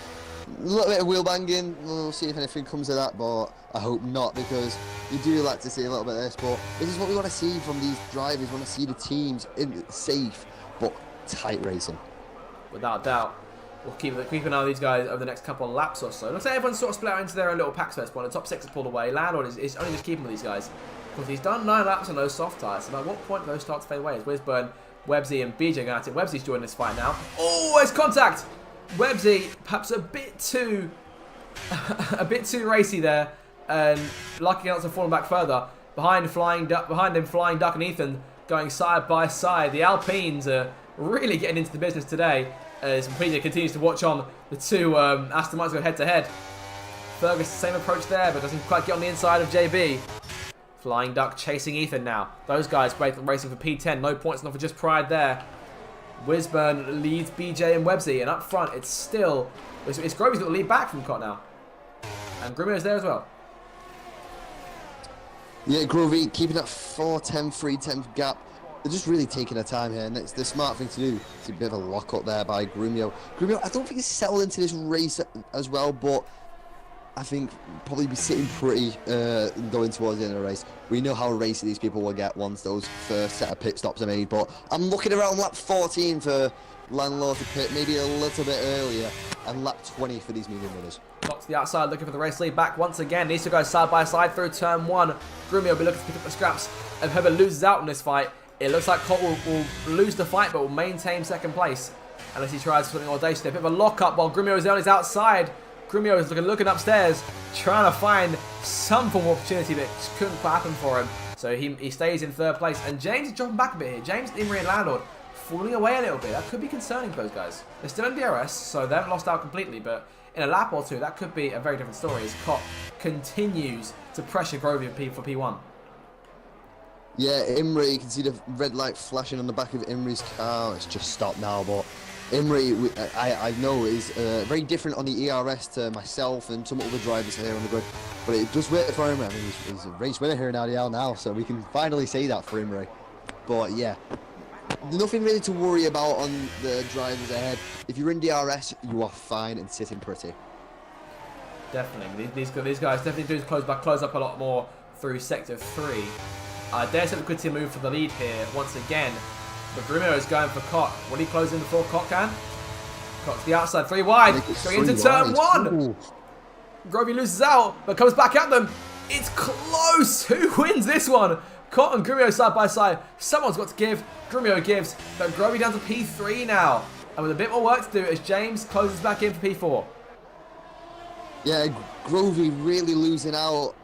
a little bit of wheel banging. We'll see if anything comes of that, but I hope not, because you do like to see a little bit of this. But this is what we want to see from these drivers. We want to see the teams in safe but tight racing. Without doubt. We'll keep an eye on these guys over the next couple of laps or so. Looks like everyone's sort of split out into their own little packs first point. The top 6 is pulled away. Landlord is only just keeping with these guys, because he's done 9 laps on those soft tyres. So at what point do those start to fade away? It's Wisburn, Websy and BJ going at it. Websy's joining this fight now. Oh, there's contact! Websy, perhaps a bit too racy there, and lucky not to fall back further. Behind him, Flying Duck and Ethan going side by side. The Alpines are really getting into the business today, as PJ continues to watch on the two Aston Martins go head to head. Fergus, same approach there, but doesn't quite get on the inside of JB. Flying Duck chasing Ethan now. Those guys racing for P10. No points, not for just pride there. Wisburn leads BJ and Websy, and up front it's Grovey's got the lead back from Cott now. And Grimio's there as well. Yeah, Grovey keeping that 4-10, 3-10 gap. They're just really taking their time here, and it's the smart thing to do. It's a bit of a lock-up there by Grumio. Grumio, I don't think he's settled into this race as well, but I think probably be sitting pretty going towards the end of the race. We know how racy these people will get once those first set of pit stops are made, but I'm looking around lap 14 for Landlord to pit, maybe a little bit earlier, and lap 20 for these medium runners. Top to the outside, looking for the race lead back once again. These two guys side by side through turn 1. Grumio will be looking to pick up the scraps, and whoever loses out in this fight, it looks like Cott will lose the fight, but will maintain second place unless he tries something audacious. A bit of a lock-up while Grumio is on his outside. Grumio is looking upstairs, trying to find some form of opportunity, but just couldn't quite happen for him. So he stays in 3rd place. And James is dropping back a bit here. James, Imri and Landlord falling away a little bit. That could be concerning for those guys. They're still in DRS, so they haven't lost out completely, but in a lap or two, that could be a very different story as Cott continues to pressure Grovey for P1. Yeah, Imri, you can see the red light flashing on the back of Imri's car. It's just stopped now, but Imri, I know, is very different on the ERS to myself and some other drivers here on the grid. But it does work for him. I mean, he's a race winner here in RDL now, so we can finally say that for Imri. But yeah, nothing really to worry about on the drivers ahead. If you're in DRS, you are fine and sitting pretty. Definitely. These guys definitely do close up a lot more through Sector 3. I dare say the good team move for the lead here once again. But Grumio is going for Cott. Will he close in before Cott can? Cott to the outside, 3 wide. Going into turn 1. Ooh. Grovey loses out, but comes back at them. It's close. Who wins this one? Cott and Grumio side by side. Someone's got to give. Grumio gives. But Grovey down to P3 now. And with a bit more work to do as James closes back in for P4. Yeah, Grovey really losing out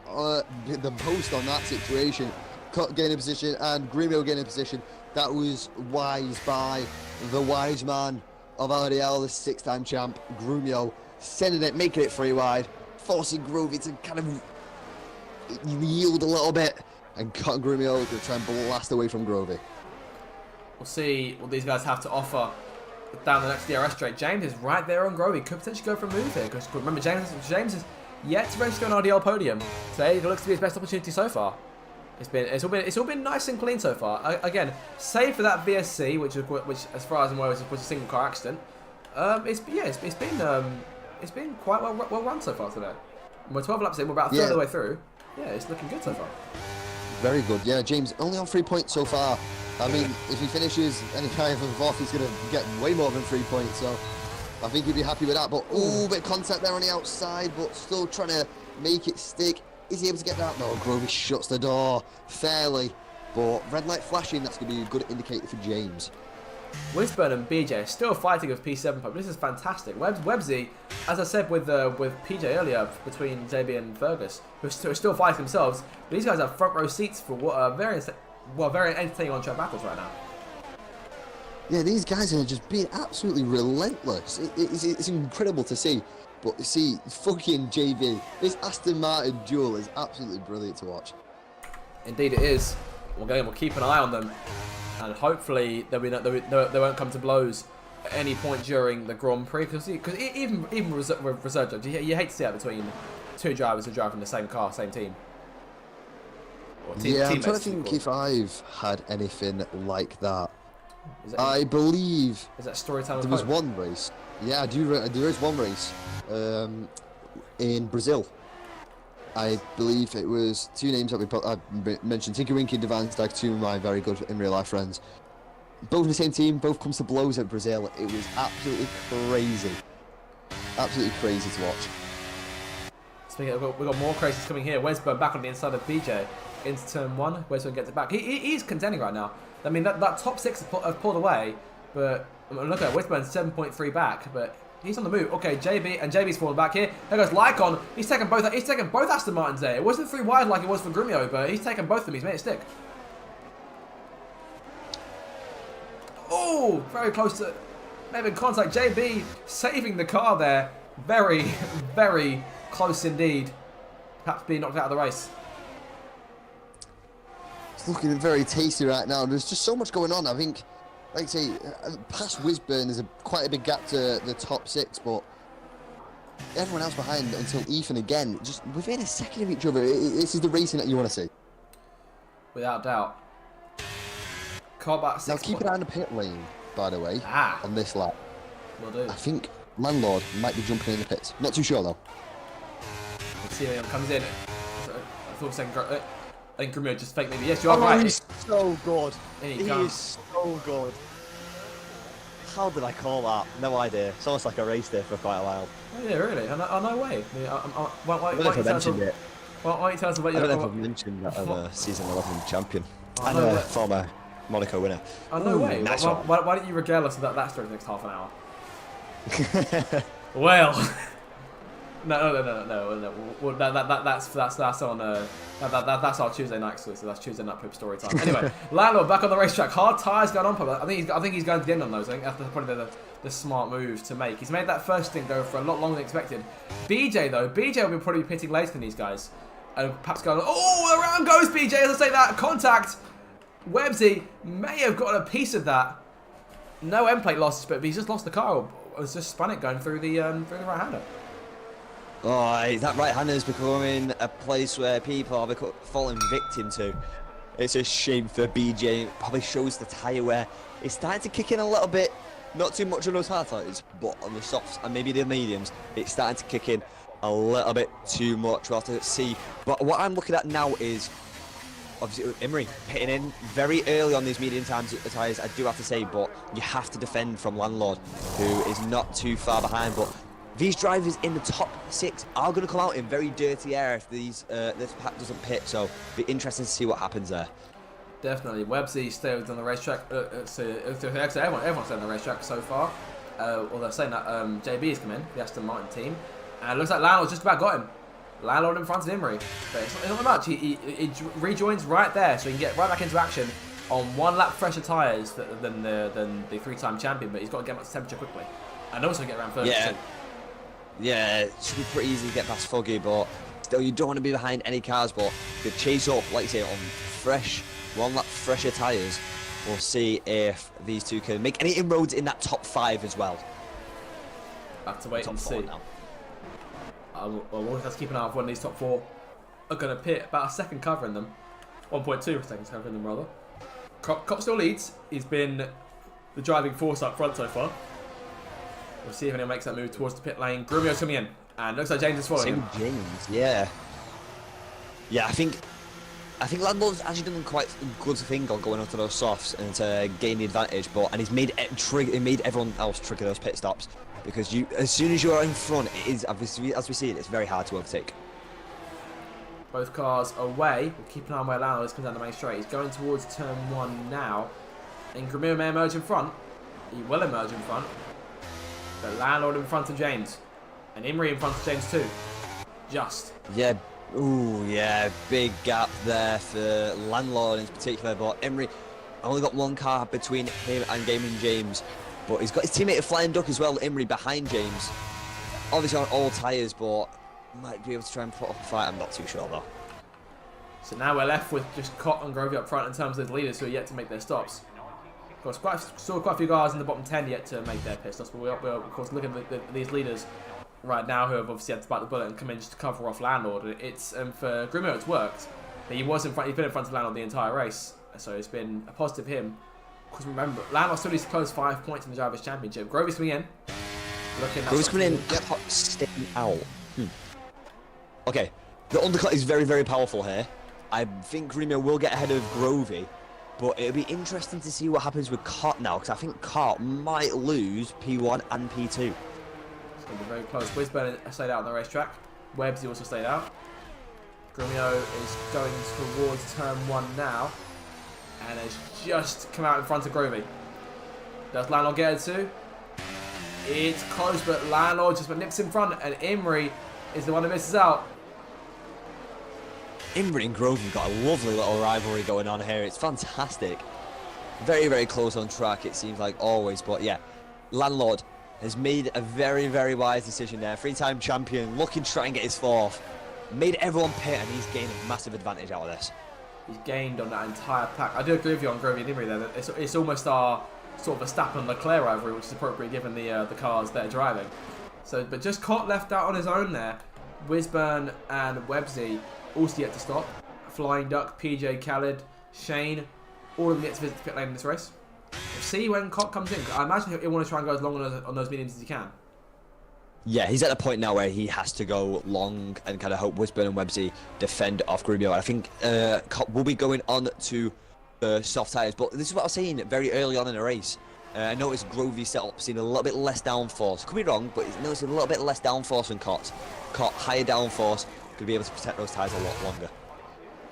the most on that situation. Cott getting a position and Grumio getting a position. That was wise by the wise man of RDL, the 6-time champ, Grumio, sending it, making it 3 wide, forcing Grovey to kind of yield a little bit, and Cott and Grumio to try and blast away from Grovey. We'll see what these guys have to offer down the next DRS straight. James is right there on Grovey. Could potentially go for a move here, because remember, James is yet to register an RDL podium. Today it looks to be his best opportunity so far. It's all been nice and clean so far. Again, save for that VSC, which as far as I'm aware was a single car accident. It's been quite well run so far today. We're 12 laps in. We're about a third of the way through. Yeah, it's looking good so far. Very good. Yeah, James only on 3 points so far. I mean, if he finishes any kind of off, he's going to get way more than 3 points. So I think he'd be happy with that. But bit of contact there on the outside, but still trying to make it stick. Is he able to get that? No, Grovey shuts the door fairly, but red light flashing, that's going to be a good indicator for James. Wisburn and BJ are still fighting with P7 Pub. This is fantastic. Websy, as I said with PJ earlier, between JB and Fergus, who are still fighting themselves, these guys have front row seats for what are very entertaining on-track battles right now. Yeah, these guys are just being absolutely relentless. It's incredible to see. But see, fucking JB, this Aston Martin duel is absolutely brilliant to watch. Indeed it is. We'll keep an eye on them. And hopefully they won't come to blows at any point during the Grand Prix. Because even with reserve drivers, you hate to see that between two drivers who are driving the same car, same team. I'm trying to think if I've had anything like that. I believe is that story time? There was one race. Yeah, there is one race in Brazil. I believe it was two names that I mentioned, Tinky Winky and Divine Stag, two of my very good in real life friends. Both in the same team, both comes to blows at Brazil. It was absolutely crazy. Absolutely crazy to watch. Speaking of, we've got more crazies coming here. Wesburn back on the inside of BJ into turn one. Wesburn gets it back. He's contending right now. I mean, that top six have pulled away, but look at Wesburn's 7.3 back, but he's on the move. Okay, JB's falling back here. There goes Lycon. He's taken both Aston Martins there. It wasn't 3 wide like it was for Grumio, but he's taken both of them. He's made it stick. Oh, very close to maybe contact. JB saving the car there. Very, very close indeed. Perhaps being knocked out of the race. It's looking very tasty right now. There's just so much going on. I think, like I say, past Wisburn, there's quite a big gap to the top 6, but everyone else behind until Ethan again, just within a second of each other. This is the racing that you want to see. Without doubt. Car back 6. Now keep an eye on the pit lane, by the way, on this lap. Will do. I think Landlord might be jumping in the pits. Not too sure though. Let's see if he comes in. I thought second. I think Grumio just faked maybe. Yes, you are right. He's so good. He is so good. How did I call that? No idea. It's almost like a race there for quite a while. Oh yeah, really? Oh, no way. I don't know if I mentioned it. Why don't you tell us about I don't know if I've mentioned that other season 11 champion and no a former Monaco winner. Oh no way. Nice why don't you regale us with that story for the next half an hour? Well. No. Well, that's on that's our Tuesday night exclusive. That's Tuesday night poop story time. Anyway, Landlord back on the racetrack. Hard tyres going on. I think he's going to the end on those. I think that's probably the smart move to make. He's made that first stint go for a lot longer than expected. BJ will be probably pitting later than these guys, and perhaps going. Oh, around goes BJ. As I say that contact. Websy may have got a piece of that. No end plate losses, but he's just lost the car. It's just spun it going through the right-hander. Oh, that right-hander is becoming a place where people are falling victim to. It's a shame for BJ. It probably shows the tyre wear. It's starting to kick in a little bit. Not too much on those hard tyres, but on the softs and maybe the mediums, it's starting to kick in a little bit too much. We'll have to see. But what I'm looking at now is, obviously, Emery pitting in very early on these medium tyres, I do have to say, but you have to defend from Landlord, who is not too far behind. But these drivers in the top 6 are going to come out in very dirty air if this pack doesn't pit, so it'll be interesting to see what happens there. Definitely. Websy stays on the racetrack. Everyone's stayed on the racetrack so far. Well, they're saying that JB has come in, the Aston Martin team, and it looks like Landlord's just about got him. Landlord in front of Emery, but it's not much. He rejoins right there, so he can get right back into action on 1 lap fresher tyres than the 3-time champion. But he's got to get up to temperature quickly, and also get around first. Yeah, it should be pretty easy to get past Foggy, but still, you don't want to be behind any cars. But the chase up, like you say, on fresh 1 lap fresher tyres. We'll see if these two can make any inroads in that top 5 as well. Have to wait and see. Now. Well, we'll have to keep an eye on when these top 4 are going to pit. About a second covering them. 1.2 seconds covering them, rather. Cop still leads. He's been the driving force up front so far. We'll see if anyone makes that move towards the pit lane. Grumio's coming in. And looks like James is following him. James, yeah. Yeah, I think Landlord's actually done quite a good thing on going onto those softs and to gain the advantage. And he's made everyone else trigger those pit stops. Because as soon as you are in front, it is, as we see it, it's very hard to overtake. Both cars away. We'll keep an eye on where Landlord comes down the main straight. He's going towards turn 1 now. And Grumio may emerge in front. He will emerge in front. But Landlord in front of James. And Imrie in front of James too. Just. Yeah. Ooh, yeah. Big gap there for Landlord in particular. But Imrie only got one car between him and Gaming James. But he's got his teammate Flying Duck as well, Imrie, behind James. Obviously on all tyres, but might be able to try and put up a fight. I'm not too sure though. So now we're left with just Cott and Grovey up front in terms of the leaders who are yet to make their stops. Of course, still quite a few guys in the bottom 10 yet to make their pit stops, but we're of course looking at these leaders right now who have obviously had to bite the bullet and come in just to cover off Landlord. It's for Grumio it's worked. But he was in front. He's been in front of Landlord the entire race, so it's been a positive for him. Because remember, Landlord still needs to close 5 points in the Drivers' Championship. Grovey's coming in. Grovey's coming in. Cott staying out. Okay, the undercut is very, very powerful here. I think Grumio will get ahead of Grovey, but it'll be interesting to see what happens with Cott now, because I think Cott might lose P1 and P2. It's going to be very close. Wisburn stayed out on the racetrack. Webbsy also stayed out. Grumio is going towards turn 1 now, and has just come out in front of Grovey. Does Landlord get it too? It's close, but Landlord just nips in front, and Imrie is the one who misses out. Imrie and Grovey got a lovely little rivalry going on here. It's fantastic. Very, very close on track, it seems like always. But yeah, Landlord has made a very, very wise decision there. 3-time champion, looking to try and get his 4th. Made everyone pit, and he's gained a massive advantage out of this. He's gained on that entire pack. I do agree with you on Grovey and Imrie there. It's almost our sort of a Verstappen and Leclerc rivalry, which is appropriate given the cars they're driving. So, but just Cott left out on his own there. Wisburn and Webbsy also yet to stop. Flying Duck, PJ, Khaled, Shane, all of them yet to visit the pit lane in this race. We'll see when Cott comes in. I imagine he'll want to try and go as long on those mediums as he can. Yeah, he's at the point now where he has to go long and kind of hope Wisburn and Webbsy defend off Grumio. I think Cott will be going on to soft tyres, but this is what I was saying very early on in the race. I noticed Grovey's setup seen a little bit less downforce. Could be wrong, but I noticed a little bit less downforce than Cott. Cott higher downforce, could be able to protect those tyres a lot longer.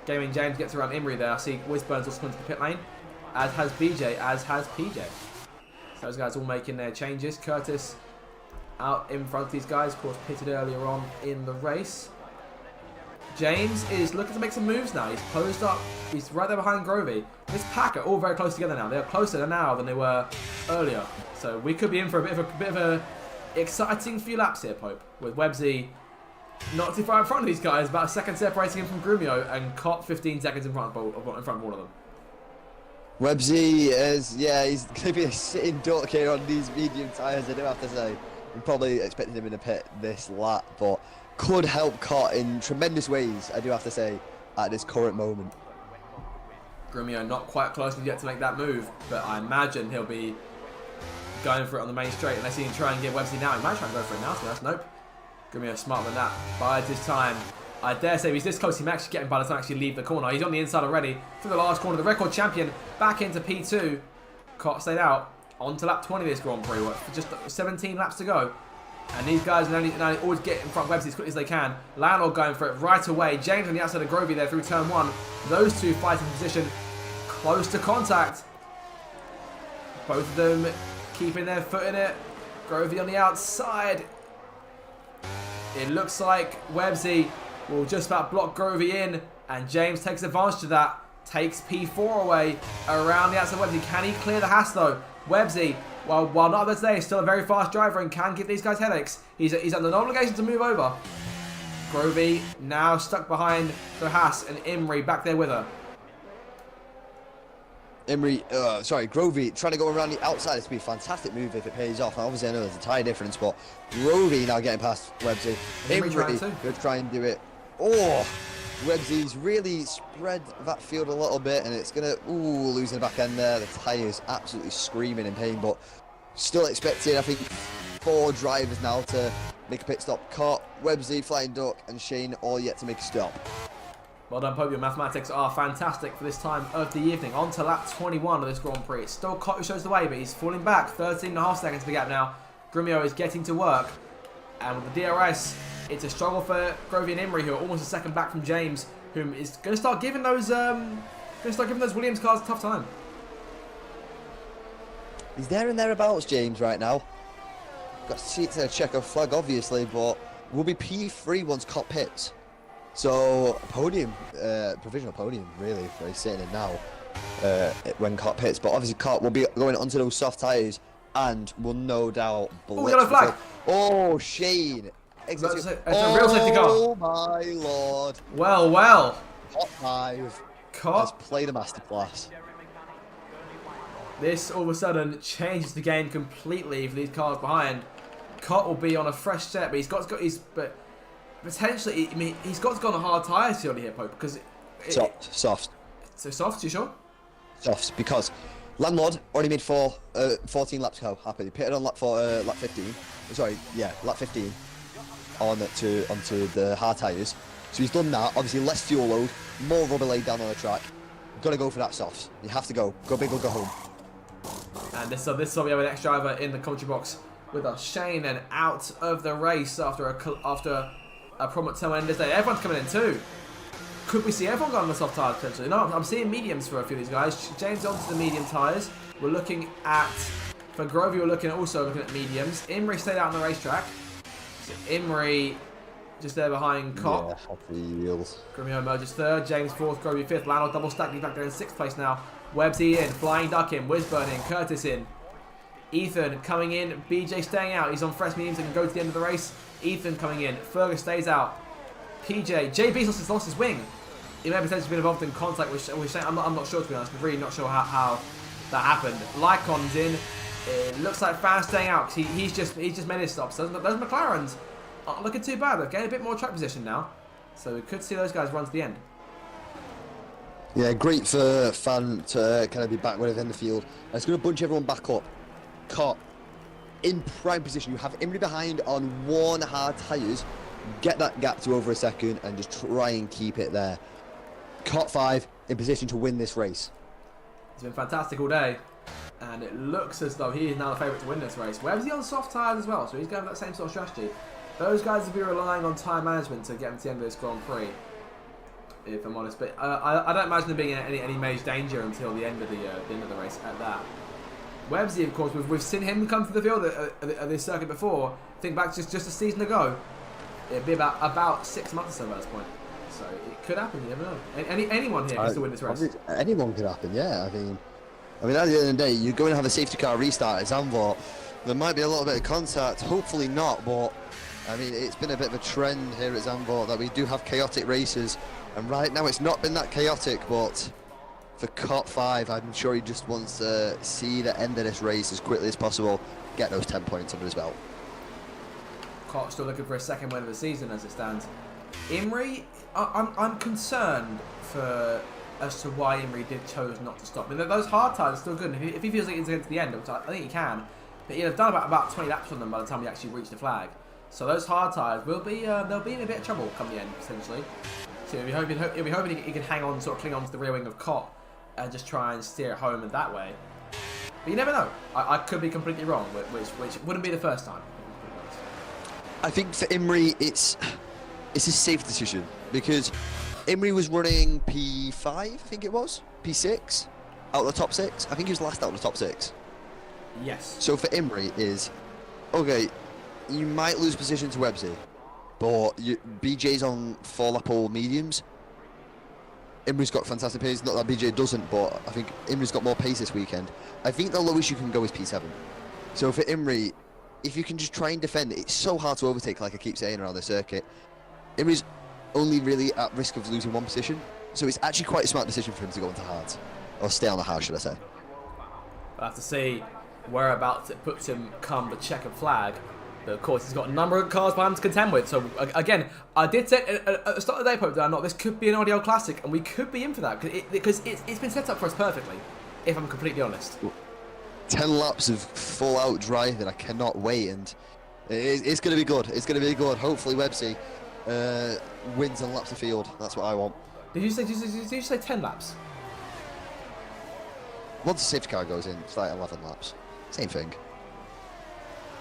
Gaming James gets around Imrie there. I see Wisburn's also coming to the pit lane, as has BJ, as has PJ. So those guys all making their changes. Curtis out in front of these guys, of course pitted earlier on in the race. James is looking to make some moves now. He's closed up. He's right there behind Grovey. This pack are all very close together now. They're closer now than they were earlier. So we could be in for a bit of a exciting few laps here, Pope, with Webbsy not too far in front of these guys, about a second separating him from Grumio, and Cott 15 seconds in front of all of them. Webbsy is, yeah, he's going to be a sitting duck here on these medium tyres, I do have to say. I'm probably expecting him in the pit this lap, but could help Cott in tremendous ways, I do have to say, at this current moment. Grumio not quite close enough yet to make that move, but I imagine he'll be going for it on the main straight unless he can try and get Webbsy now. He might try and go for it now, to be honest. Nope. Grumio smarter than that. By this time, I dare say if he's this close, he might actually get him by the time actually leave the corner. He's on the inside already. Through the last corner, the record champion back into P2. Cott stayed out. On to lap 20 of this Grand Prix. Just 17 laps to go. And these guys now always get in front of Webbsy as quickly as they can. Landlord going for it right away. James on the outside of Grovey there through turn 1. Those two fighting position close to contact. Both of them keeping their foot in it. Grovey on the outside. It looks like Webbsy will just about block Grovey in, and James takes advantage of that. Takes P4 away around the outside of Webbsy. Can he clear the Haas though? Webbsy, while not there today, is still a very fast driver and can give these guys headaches. He's under no obligation to move over. Grovey now stuck behind the Haas, and Imrie back there with her. Grovey trying to go around the outside. It's going to be a fantastic move if it pays off. Obviously, I know there's a tyre difference, but Grovey now getting past Webbsy. Imrie going to try and do it. Oh, Webbsy's really spread that field a little bit, and it's going to, losing the back end there. The tyres absolutely screaming in pain, but still expecting, I think, 4 drivers now to make a pit stop. Cott, Webbsy, Flying Duck, and Shane all yet to make a stop. Well done, Pope. Your mathematics are fantastic for this time of the evening. On to lap 21 of this Grand Prix. It's still Cott who shows the way, but he's falling back. 13.5 seconds to the gap now. Grumio is getting to work. And with the DRS, it's a struggle for Grovey and Imrie, who are almost a second back from James, whom is going to start giving those Williams cars a tough time. He's there and thereabouts, James, right now. Got to see it to a checker flag, obviously, but will be P3 once Cop hits. So, podium, provisional podium, really, where he's sitting in now, when Cop hits. But obviously, Cop will be going onto those soft tyres and will no doubt blitz. Yellow flag! Oh, Shane! It's a real safety car. Oh, my lord. Well, well. Top 5 Cop. has played a masterclass. This all of a sudden changes the game completely for these cars behind. Cott will be on a fresh set, but he's got his, but potentially, I mean, he's got to go on a hard tyre surely here, Pope, because Soft. So soft, you sure? Softs, because Landlord already made 14 laps go happy. He pitted on lap 15. Sorry, yeah, lap 15 onto the hard tyres. So he's done that. Obviously, less fuel load, more rubber laid down on the track. Got to go for that softs. You have to go. Go big or go home. And this will be our next driver in the commentary box with us. Shane then out of the race after a problem at tail end this day. Everyone's coming in too. Could we see everyone going on the soft tyres potentially? No, I'm seeing mediums for a few of these guys. James onto the medium tyres. We're looking at, for Grovey, we're also looking at mediums. Imrie stayed out on the racetrack. So Imrie just there behind Cop. Yeah, off the wheels. Grimio emerges third, James fourth, Grovey fifth. Landau double stack, he's back there in sixth place now. Webbsy in, Flying Duck in, Wisburn in, Curtis in. Ethan coming in, BJ staying out. He's on fresh mediums and can go to the end of the race. Ethan coming in, Fergus stays out. PJ, JB's lost his wing. He may have potentially been involved in contact with Shane. I'm not sure, to be honest. I'm really not sure how that happened. Lycon's in. It looks like Fan staying out because he's just made his stops. Those McLarens aren't looking too bad. They're getting a bit more track position now, so we could see those guys run to the end. Yeah, great for Fan to kind of be back within the field. It's going to bunch everyone back up. Caught in prime position. You have Imrie behind on one hard tyres. Get that gap to over a second and just try and keep it there. Caught 5 in position to win this race. It's been fantastic all day, and it looks as though he is now the favourite to win this race. Where's he on soft tyres as well, so he's going with that same sort of strategy. Those guys will be relying on tyre management to get them to the end of this Grand Prix, if I'm honest. But I don't imagine them being in any major danger until the end of the race at that. Webbsy, of course, we've seen him come to the field at this circuit before. Think back just a season ago. It'd be about 6 months or so at this point. So it could happen, you never know. Anyone here can still win this race. Anyone could happen, yeah. I mean, at the end of the day, you're going to have a safety car restart at Zandvoort. There might be a little bit of contact, hopefully not, but I mean, it's been a bit of a trend here at Zandvoort that we do have chaotic races, and right now it's not been that chaotic, but for Cop 5, I'm sure he just wants to see the end of this race as quickly as possible, get those 10 points under his belt. Cop still looking for a second win of the season as it stands. Imrie, I'm concerned as to why Imrie chose not to stop. I mean, those hard tyres are still good. If he feels like he's getting to the end, which I think he can, but he'll have done about 20 laps on them by the time he actually reached the flag. So those hard tyres will be they'll be in a bit of trouble come the end potentially. So he'll be hoping he can hang on, sort of cling on to the rear wing of Cop and just try and steer it home in that way. But you never know. I could be completely wrong, which wouldn't be the first time. I think for Imrie, it's a safe decision because Imrie was running P5, I think it was, P6, out of the top 6. I think he was last out of the top 6. Yes. So for Imrie is, okay, you might lose position to Webbsy, but BJ's on 4-lap all mediums. Imrie's got fantastic pace, not that BJ doesn't, but I think Imrie's got more pace this weekend. I think the lowest you can go is P7. So for Imrie, if you can just try and defend it, it's so hard to overtake, like I keep saying around the circuit. Imrie's only really at risk of losing one position, so it's actually quite a smart decision for him to go into hards, or stay on the hard, should I say. We'll have to see whereabouts it puts him come the checkered flag. But of course, he's got a number of cars behind him to contend with. So again, I did say at the start of the day, Pope, that I know this could be an RDL Classic, and we could be in for that because it's been set up for us perfectly, if I'm completely honest. 10 laps of full-out driving, I cannot wait, and it's going to be good. It's going to be good. Hopefully, Webbsy wins and laps the field. That's what I want. Did you say 10 laps? Once the safety car goes in, it's like 11 laps. Same thing.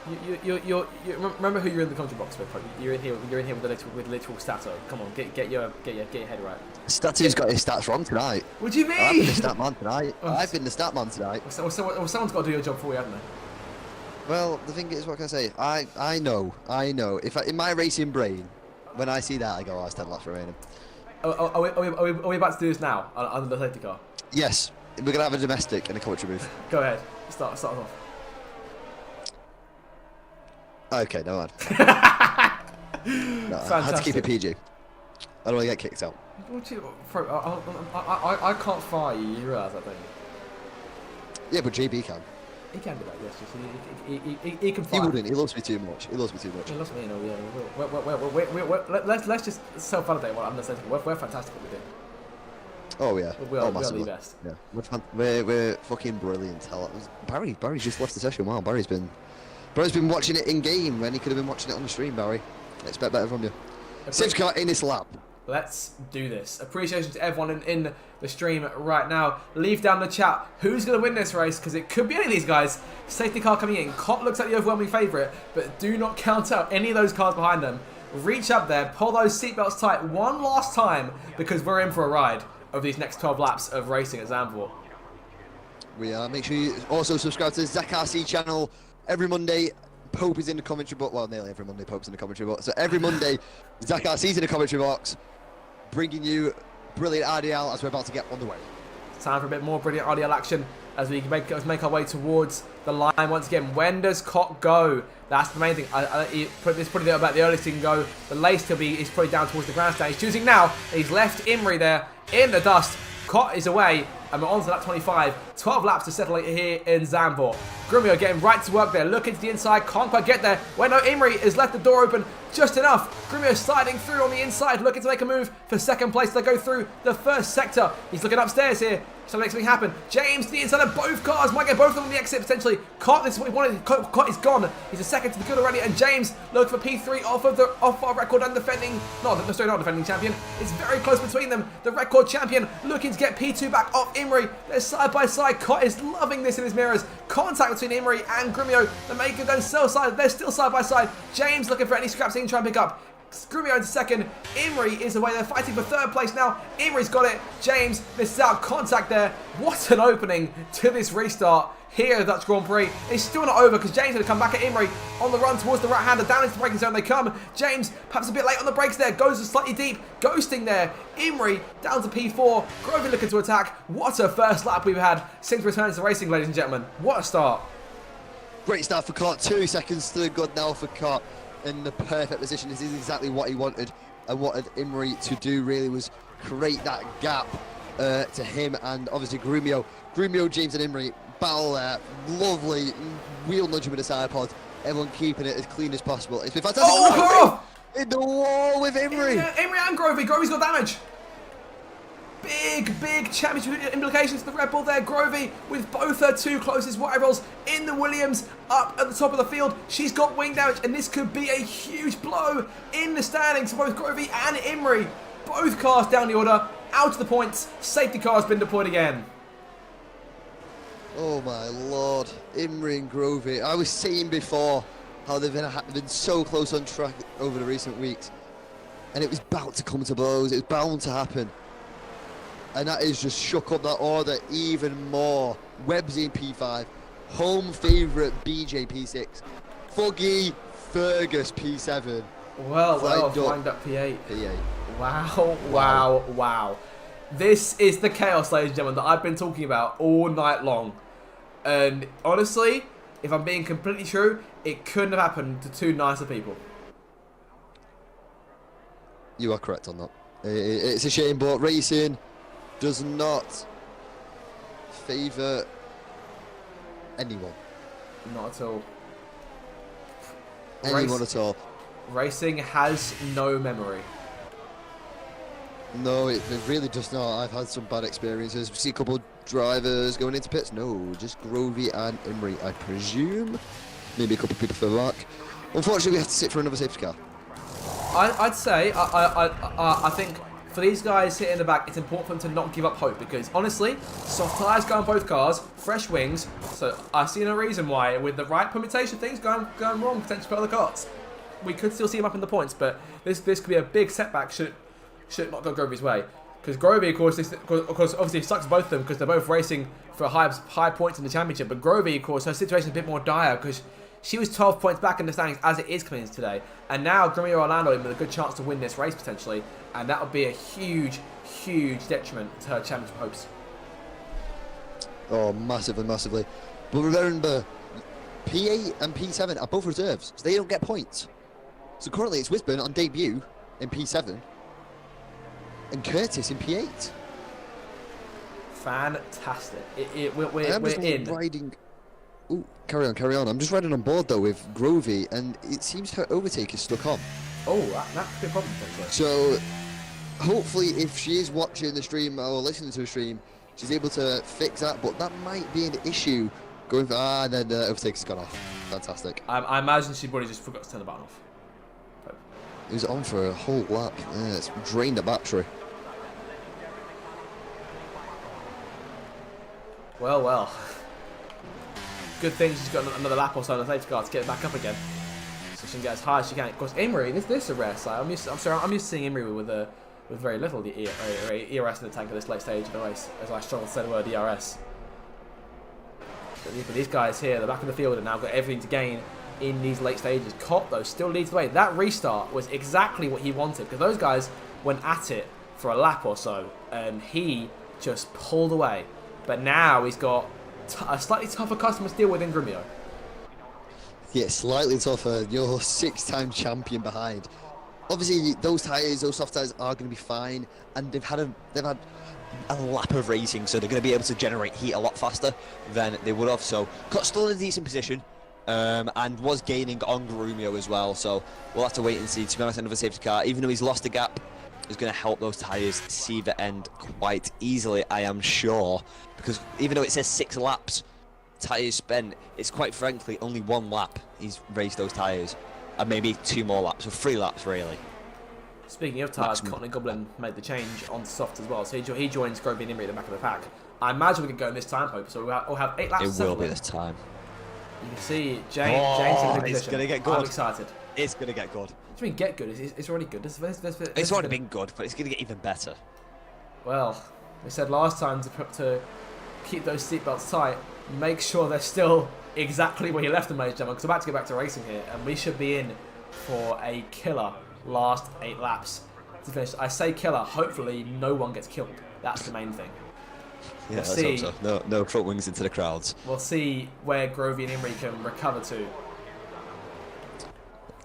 You remember who you're in the commentary box with? You're in here with literal Stato. Come on, get your head right. Statu's got his stats wrong tonight. What do you mean? I've been the stat man tonight. I've been the stat man tonight. Well, someone's got to do your job for you, haven't they? Well, the thing is, what can I say? I know. In my racing brain, when I see that, I go, oh, it's 10 laps remaining. Are we about to do this now under the safety car? Yes, we're gonna have a domestic and a commentary booth. Go ahead. Start us off. Okay, no mind. No, I had to keep Fantastic. it PG. I don't want to get kicked out. I can't fire you. You realise that, don't you? Yeah, but JB can. He can do that. Yes, he can He fire. wouldn't. He loves me too much. He loves me too much. He loves me, you know. Yeah. Let's just self-validate what I'm not saying. We're fantastic at what we do. Oh yeah. We are Oh, the massively. best. Yeah, we're fucking brilliant. Barry's just left the session. Wow, Barry's been watching it in game when he could have been watching it on the stream. Barry, I expect better from you. Safety car in this lap. Let's do this. Appreciation to everyone in the stream right now. Leave down the chat who's going to win this race, because it could be any of these guys. Safety car coming in. Cott looks like the overwhelming favourite, but do not count out any of those cars behind them. Reach up there, pull those seatbelts tight one last time, because we're in for a ride over these next 12 laps of racing at Zandvoort. We are. Make sure you also subscribe to the Zach RC channel. Every Monday, Pope is in the commentary box. Well, nearly every Monday, Pope's in the commentary box. So every Monday, Zach RC's in the commentary box, bringing you brilliant RDL as we're about to get on the way. Time for a bit more brilliant RDL action as we make our way towards the line once again. When does Cott go? That's the main thing. It's probably about the earliest he can go. The latest is probably down towards the grandstand. He's choosing now. He's left Imri there in the dust. Cott is away, and we're on to lap 25. 12 laps to settle it here in Zandvoort. Grumio getting right to work there, looking to the inside, can't quite get there. When no, Imri has left the door open just enough. Grumio sliding through on the inside, looking to make a move for second place. They go through the first sector. He's looking upstairs here, so makes something happen. James to the inside of both cars, might get both of them on the exit potentially. Cott, this is what he wanted. Cott is gone. He's a second to the good already, and James looking for P3 off our record and defending, not defending champion. It's very close between them. The record champion looking to get P2 back off Imri. They're side by side. Cott is loving this in his mirrors. Contact between Imri and Grumio. The maker then still side. They're still side by side. James looking for any scraps he can try and pick up. Grumio into second. Imri is away. They're fighting for third place now. Imri's got it. James misses out. Contact there. What an opening to this restart here at the Dutch Grand Prix. It's still not over because James going to come back at Imri on the run towards the right-hander. Down into the braking zone they come. James perhaps a bit late on the brakes there. Goes slightly deep. Ghosting there. Imri down to P4. Grovey looking to attack. What a first lap we've had since returning to racing, ladies and gentlemen. What a start. Great start for Cott. 2 seconds to the good now for Cott. In the perfect position. This is exactly what he wanted and wanted Imri to do, really, was create that gap to him and obviously Grumio, James and Imri battle there. Lovely wheel nudging with the side pod. Everyone keeping it as clean as possible. It's been fantastic. Oh, in the wall with Imri. Imri and Grovey. Grovey's got damage. Big championship implications for the Red Bull there. Grovey with both her two closest rivals in the Williams up at the top of the field. She's got wing damage, and this could be a huge blow in the standings for both Grovey and Imri. Both cars down the order, out of the points. Safety car has been deployed again. Oh my lord, Imri and Grovey. I was saying before how they've been so close on track over the recent weeks, and it was about to come to blows. It was bound to happen. And that has just shook up that order even more. Webbsy in P5, home favourite BJ P6, Foggy Fergus P7. Well, flamed up P8. P8. Wow. This is the chaos, ladies and gentlemen, that I've been talking about all night long. And honestly, if I'm being completely true, it couldn't have happened to two nicer people. You are correct on that. It's a shame, but racing does not favour anyone. Not at all. Anyone at all. Racing has no memory. No, it really does not. I've had some bad experiences. We see a couple of drivers going into pits. No, just Grovey and Imri, I presume. Maybe a couple of people further back. Unfortunately, we have to sit for another safety car. I'd say, I think for these guys sitting in the back, it's important for them to not give up hope because honestly, soft tyres go on both cars, fresh wings. So I see no reason why, with the right permutation, things going wrong potentially for other cars. We could still see him up in the points, but this could be a big setback should it not go Grovy's way. Because Grovy, of course, obviously sucks both of them because they're both racing for high points in the championship. But Grovy, of course, her situation is a bit more dire because she was 12 points back in the standings as it is coming in today. And now Grumio Orlando with a good chance to win this race potentially. And that would be a huge, huge detriment to her championship hopes. Oh, massively, massively. But remember, P8 and P7 are both reserves, so they don't get points. So currently it's Wisburn on debut in P7 and Curtis in P8. Fantastic. We're in. Riding... Ooh, carry on. I'm just riding on board though with Grovy, and it seems her overtake is stuck on. Oh, that could be a problem potentially. So hopefully if she is watching the stream or listening to the stream, she's able to fix that, but that might be an issue going for... and then the overtake has gone off. Fantastic. I imagine she probably just forgot to turn the button off. It was on for a whole lap. Yeah, it's drained the battery. Well. Good thing she's got another lap or so on the safety car to get it back up again. So she can get as high as she can. Of course, Imri, this is a rare sight. I'm used to seeing Imri with very little ERS in the tank at this late stage of the race, as I struggle to say the word ERS. But these guys here, the back of the field, have now got everything to gain in these late stages. Cop, though, still leads the way. That restart was exactly what he wanted, because those guys went at it for a lap or so, and he just pulled away. But now he's got a slightly tougher customer to deal with in Grumio. Yeah, slightly tougher. You're 6-time champion behind. Obviously, those tyres, those soft tyres are going to be fine, and they've had a lap of racing, so they're going to be able to generate heat a lot faster than they would have. So, got still in a decent position. And was gaining on Grumio as well, so we'll have to wait and see. To be honest, another safety car, even though he's lost a gap, is going to help those tyres see the end quite easily, I am sure, because even though it says 6 laps tyres spent, it's quite frankly only 1 lap he's raced those tyres, and maybe 2 more laps, or 3 laps really. Speaking of tyres, Cotton Goblin made the change on soft as well, so he joins Grovy and Imri at the back of the pack. I imagine we can go in this time, Hope, so we'll have 8 laps. It will be this time. You can see James in the position. It's going to get good. I'm excited. It's going to get good. What do you mean get good? It's already good. It's already been good, but it's going to get even better. Well, we said last time to keep those seatbelts tight, make sure they're still exactly where you left them, ladies and gentlemen, because I'm about to get back to racing here, and we should be in for a killer last 8 laps to finish. I say killer, hopefully no one gets killed. That's the main thing. Yeah, let's hope so. No front wings into the crowds. We'll see where Grovy and Imri can recover to.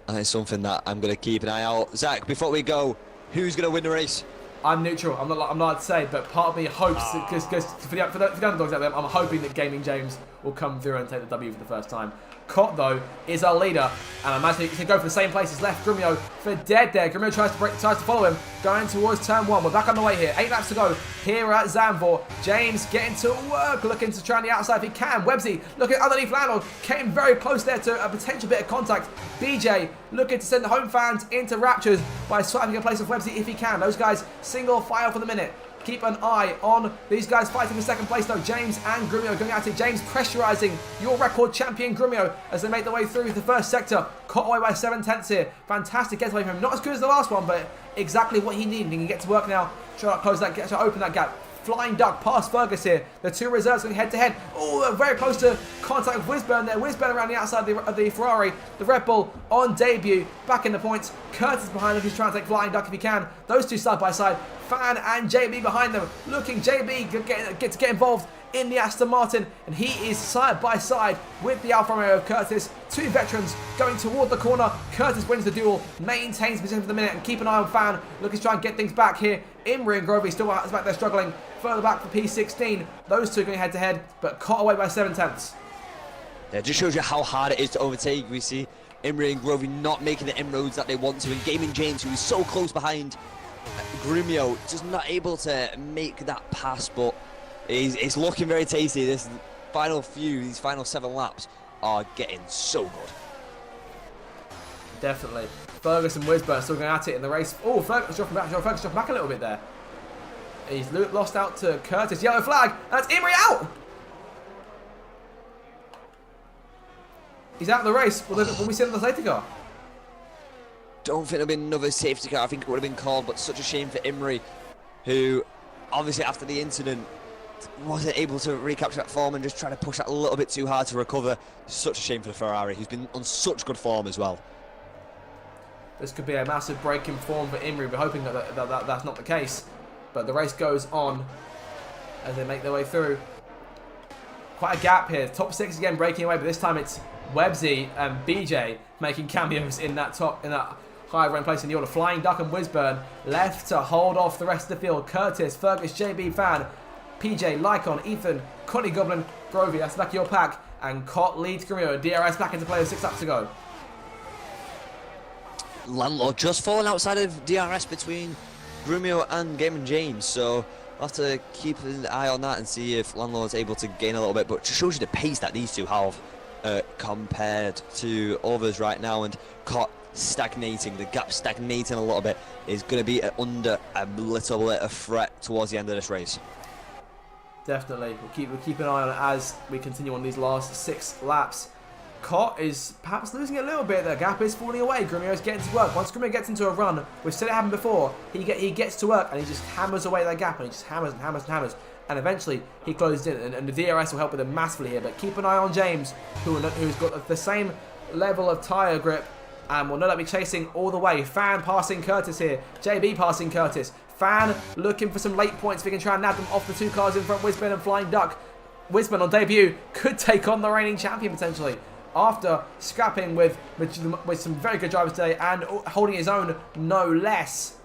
And it's something that I'm going to keep an eye out. Zach, before we go, who's going to win the race? I'm neutral. I'm not allowed to say, but part of me hopes because for the underdogs out there, I'm hoping that Gaming James will come through and take the W for the first time. Cott, though, is our leader, and I imagine he can go for the same place as left. Grumio for dead there. Grumio tries to follow him, going towards turn 1. We're back on the way here. 8 laps to go here at Zandvoort. James getting to work, looking to try on the outside if he can. Websy looking underneath Landlord, came very close there to a potential bit of contact. BJ looking to send the home fans into raptures by swapping a place with Websy if he can. Those guys single file for the minute. Keep an eye on these guys fighting for second place though. James and Grumio going at it. James pressurising your record champion Grumio as they make their way through the first sector. Caught away by 7/10 here. Fantastic getaway from him. Not as good as the last one, but exactly what he needed. He can get to work now. Try to close that gap, try to open that gap. Flying duck past Fergus here. The 2 reserves going head to head. Oh, very close to contact with Wisburn there. Wisburn around the outside of the Ferrari. The Red Bull on debut. Back in the points. Curtis behind him. He's trying to take Flying Duck if he can. Those 2 side by side. Fan and JB behind them. Looking JB get to get involved in the Aston Martin, and he is side by side with the Alfa Romeo of Curtis. 2 veterans going toward the corner. Curtis wins the duel, maintains position for the minute, and keep an eye on Fan. Looking to try and get things back here. Imri and Grovy still back there struggling. Further back for P16. Those 2 going head to head, but caught away by 7/10. Yeah, it just shows you how hard it is to overtake. We see Imri and Grovy not making the inroads that they want to, and Gaming James, who is so close behind Grumio, just not able to make that pass, but it's looking very tasty. These final 7 laps are getting so good. Definitely. Fergus and Wisburn still going at it in the race. Oh, Fergus dropping back a little bit there. He's lost out to Curtis. Yellow flag. That's Imrie out. He's out of the race. Will we see another safety car? Don't think there'll be another safety car. I think it would have been called, but such a shame for Imrie, who obviously after the incident wasn't able to recapture that form and just trying to push that a little bit too hard to recover. Such a shame for the Ferrari, who's been on such good form as well. This could be a massive break in form for Imrie. We're hoping that's not the case. But the race goes on as they make their way through. Quite a gap here. Top 6 again breaking away, but this time it's Websy and BJ making cameos in that high rank place in the order. Flying Duck and Wisburn left to hold off the rest of the field. Curtis, Fergus, JB Fan, PJ, Lycon, Ethan, Connie Goblin, Grovey, that's back your pack, and Cott leads Grimio. DRS back into play with 6 laps to go. Landlord just falling outside of DRS between Grumio and Game & James, so we'll have to keep an eye on that and see if Landlord's able to gain a little bit, but it just shows you the pace that these two have compared to others right now, and Cott stagnating, the gap stagnating a little bit, is going to be under a little bit of threat towards the end of this race. Definitely. We'll keep an eye on it as we continue on these last 6 laps. Cott is perhaps losing a little bit. The gap is falling away. Grimio's getting to work. Once Grimio gets into a run, we've seen it happen before, he gets to work and he just hammers away that gap, and he just hammers and hammers and hammers. And eventually he closes in, and the DRS will help with him massively here. But keep an eye on James, who's got the same level of tyre grip, and will no doubt be chasing all the way. Fan passing Curtis here. JB passing Curtis. Fan looking for some late points if he can try and nab them off the 2 cars in front. Wisburn and Flying Duck. Wisburn on debut could take on the reigning champion potentially, after scrapping with some very good drivers today and holding his own no less.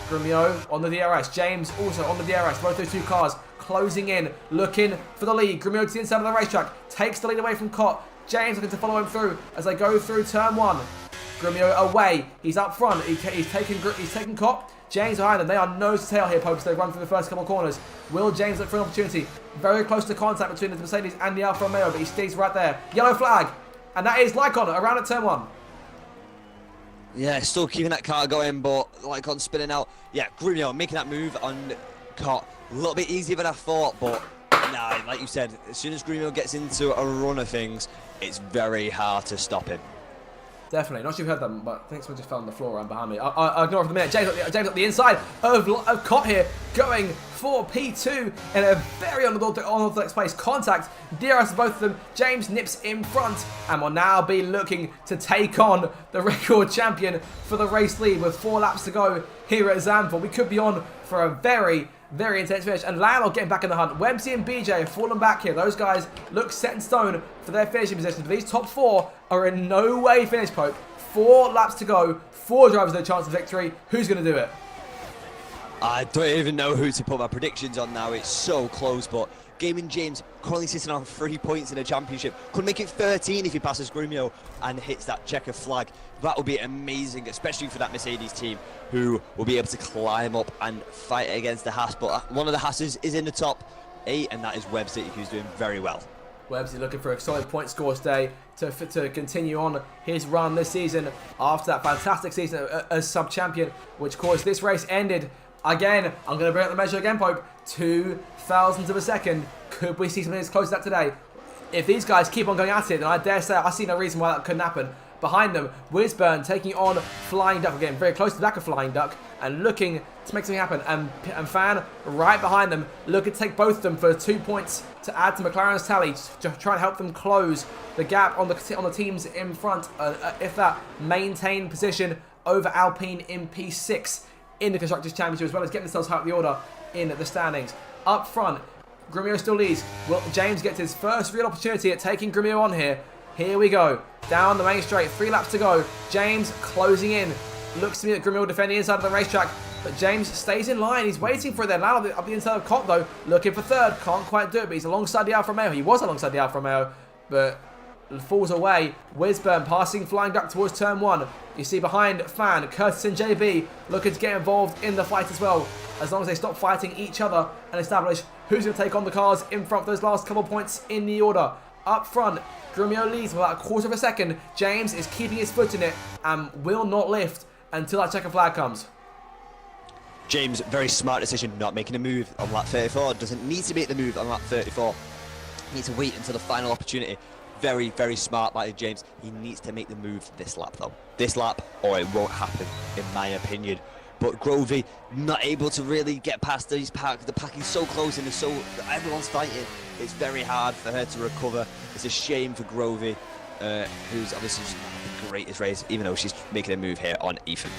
Grimio on the DRS. James also on the DRS. Both those 2 cars closing in, looking for the lead. Grimio to the inside of the racetrack. Takes the lead away from Cott. James looking to follow him through as they go through turn 1. Grimio away. He's up front. He's taking Cott. James behind them. They are nose to tail here, Popes. They run through the first couple of corners. Will James look for an opportunity? Very close to contact between the Mercedes and the Alfa Romeo, but he stays right there. Yellow flag. And that is Lycon around at turn 1. Yeah, still keeping that car going, but Lycon spinning out. Yeah, Grimio making that move on Cott. A little bit easier than I thought, but nah, like you said, as soon as Grimio gets into a run of things, it's very hard to stop him. Definitely. Not sure if you've heard them, but I think someone just fell on the floor around behind me. I'll ignore it for the minute. James up the inside of Cott here, going for P2 in a very unorthodox place. Contact, DRS both of them. James nips in front and will now be looking to take on the record champion for the race lead with 4 laps to go here at Zandvoort. We could be on for a very intense finish, and Landlord getting back in the hunt. Websy and BJ have fallen back here. Those guys look set in stone for their finishing positions. These top 4 are in no way finished, Pope. 4 laps to go, 4 drivers with a chance of victory. Who's going to do it? I don't even know who to put my predictions on now. It's so close, but Game & James currently sitting on 3 points in the championship. Could make it 13 if he passes Grumio and hits that checker flag. That would be amazing, especially for that Mercedes team, who will be able to climb up and fight against the Haas. But one of the Haases is in the top 8, and that is Websy, who's doing very well. Websy looking for a solid point score today to continue on his run this season after that fantastic season as sub-champion, which caused this race ended. Again, I'm going to bring up the measure again, Pope. 2 thousandths of a second. Could we see something as close to that today? If these guys keep on going at it, then I dare say I see no reason why that couldn't happen. Behind them, Wisburn taking on Flying Duck again, very close to the back of Flying Duck and looking to make something happen. And Fan right behind them, looking to take both of them for 2 points to add to McLaren's tally to try and help them close the gap on the teams in front. If that maintain position over Alpine in P6 in the Constructors' Championship, as well as getting themselves out of the order in the standings. Up front, Grimio still leads. Will James gets his first real opportunity at taking Grimio on here. Here we go. Down the main straight, 3 laps to go. James closing in. Looks to me that Grimio will defend the inside of the racetrack, but James stays in line. He's waiting for it there. Now up the inside of Cott, though, looking for third. Can't quite do it, but he's alongside the Alfa Romeo. He was alongside the Alfa Romeo, but falls away. Wisburn passing Flying Duck towards turn 1. You see behind Fan, Curtis and JB looking to get involved in the fight as well, as long as they stop fighting each other and establish who's going to take on the cars in front of those last couple points in the order. up front. Grumio leads for about a quarter of a second. James is keeping his foot in it and will not lift until that checkered flag comes. James, very smart decision not making a move on lap 34. Doesn't need to make the move on lap 34. Needs to wait until the final opportunity. Very, very smart by James. He needs to make the move this lap, though. This lap, or it won't happen, in my opinion. But Grovey not able to really get past his pack. The pack is so close and everyone's fighting. It's very hard for her to recover. It's a shame for Grovey, who's obviously just not the greatest race, even though she's making a move here on Ethan.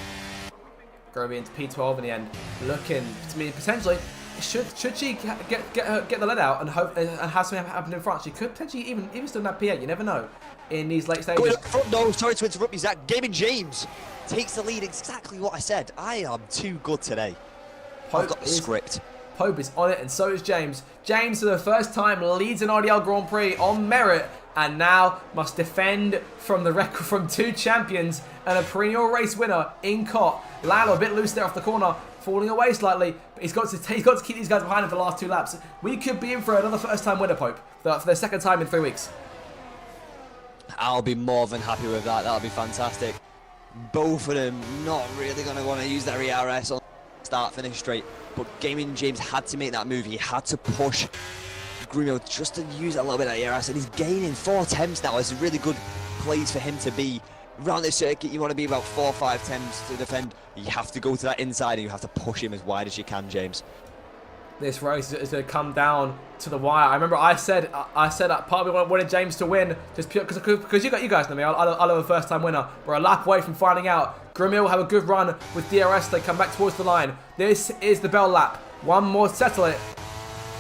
Grovey into P12 in the end, looking to me potentially. Should she get the lead out and hope and have something happen in front? She could potentially even still have P8. You never know in these late stages. No, sorry to interrupt you, Zach. Gaming James takes the lead. Exactly what I said. I am too good today. I've got the script. Pope is on it, and so is James. James, for the first time, leads an RDL Grand Prix on merit, and now must defend from the record from 2 champions and a perennial race winner in Cot. Lalo a bit loose there off the corner, falling away slightly, but he's got to keep these guys behind him for the last 2 laps. We could be in for another first-time winner, Pope, for the second time in 3 weeks. I'll be more than happy with that. That'll be fantastic. Both of them not really going to want to use their ERS on start-finish straight, but Gaming James had to make that move. He had to push Grumio just to use a little bit of ERS, and he's gaining 4 temps now. It's a really good place for him to be. Around this circuit, you want to be about 4 or 5 temps to defend. You have to go to that inside and you have to push him as wide as you can, James. This race is going to come down to the wire. I remember I said that part of me wanted James to win just because you guys know me. I love a first-time winner. We're a lap away from finding out. Grumio will have a good run with DRS. They come back towards the line. This is the bell lap. One more to settle it.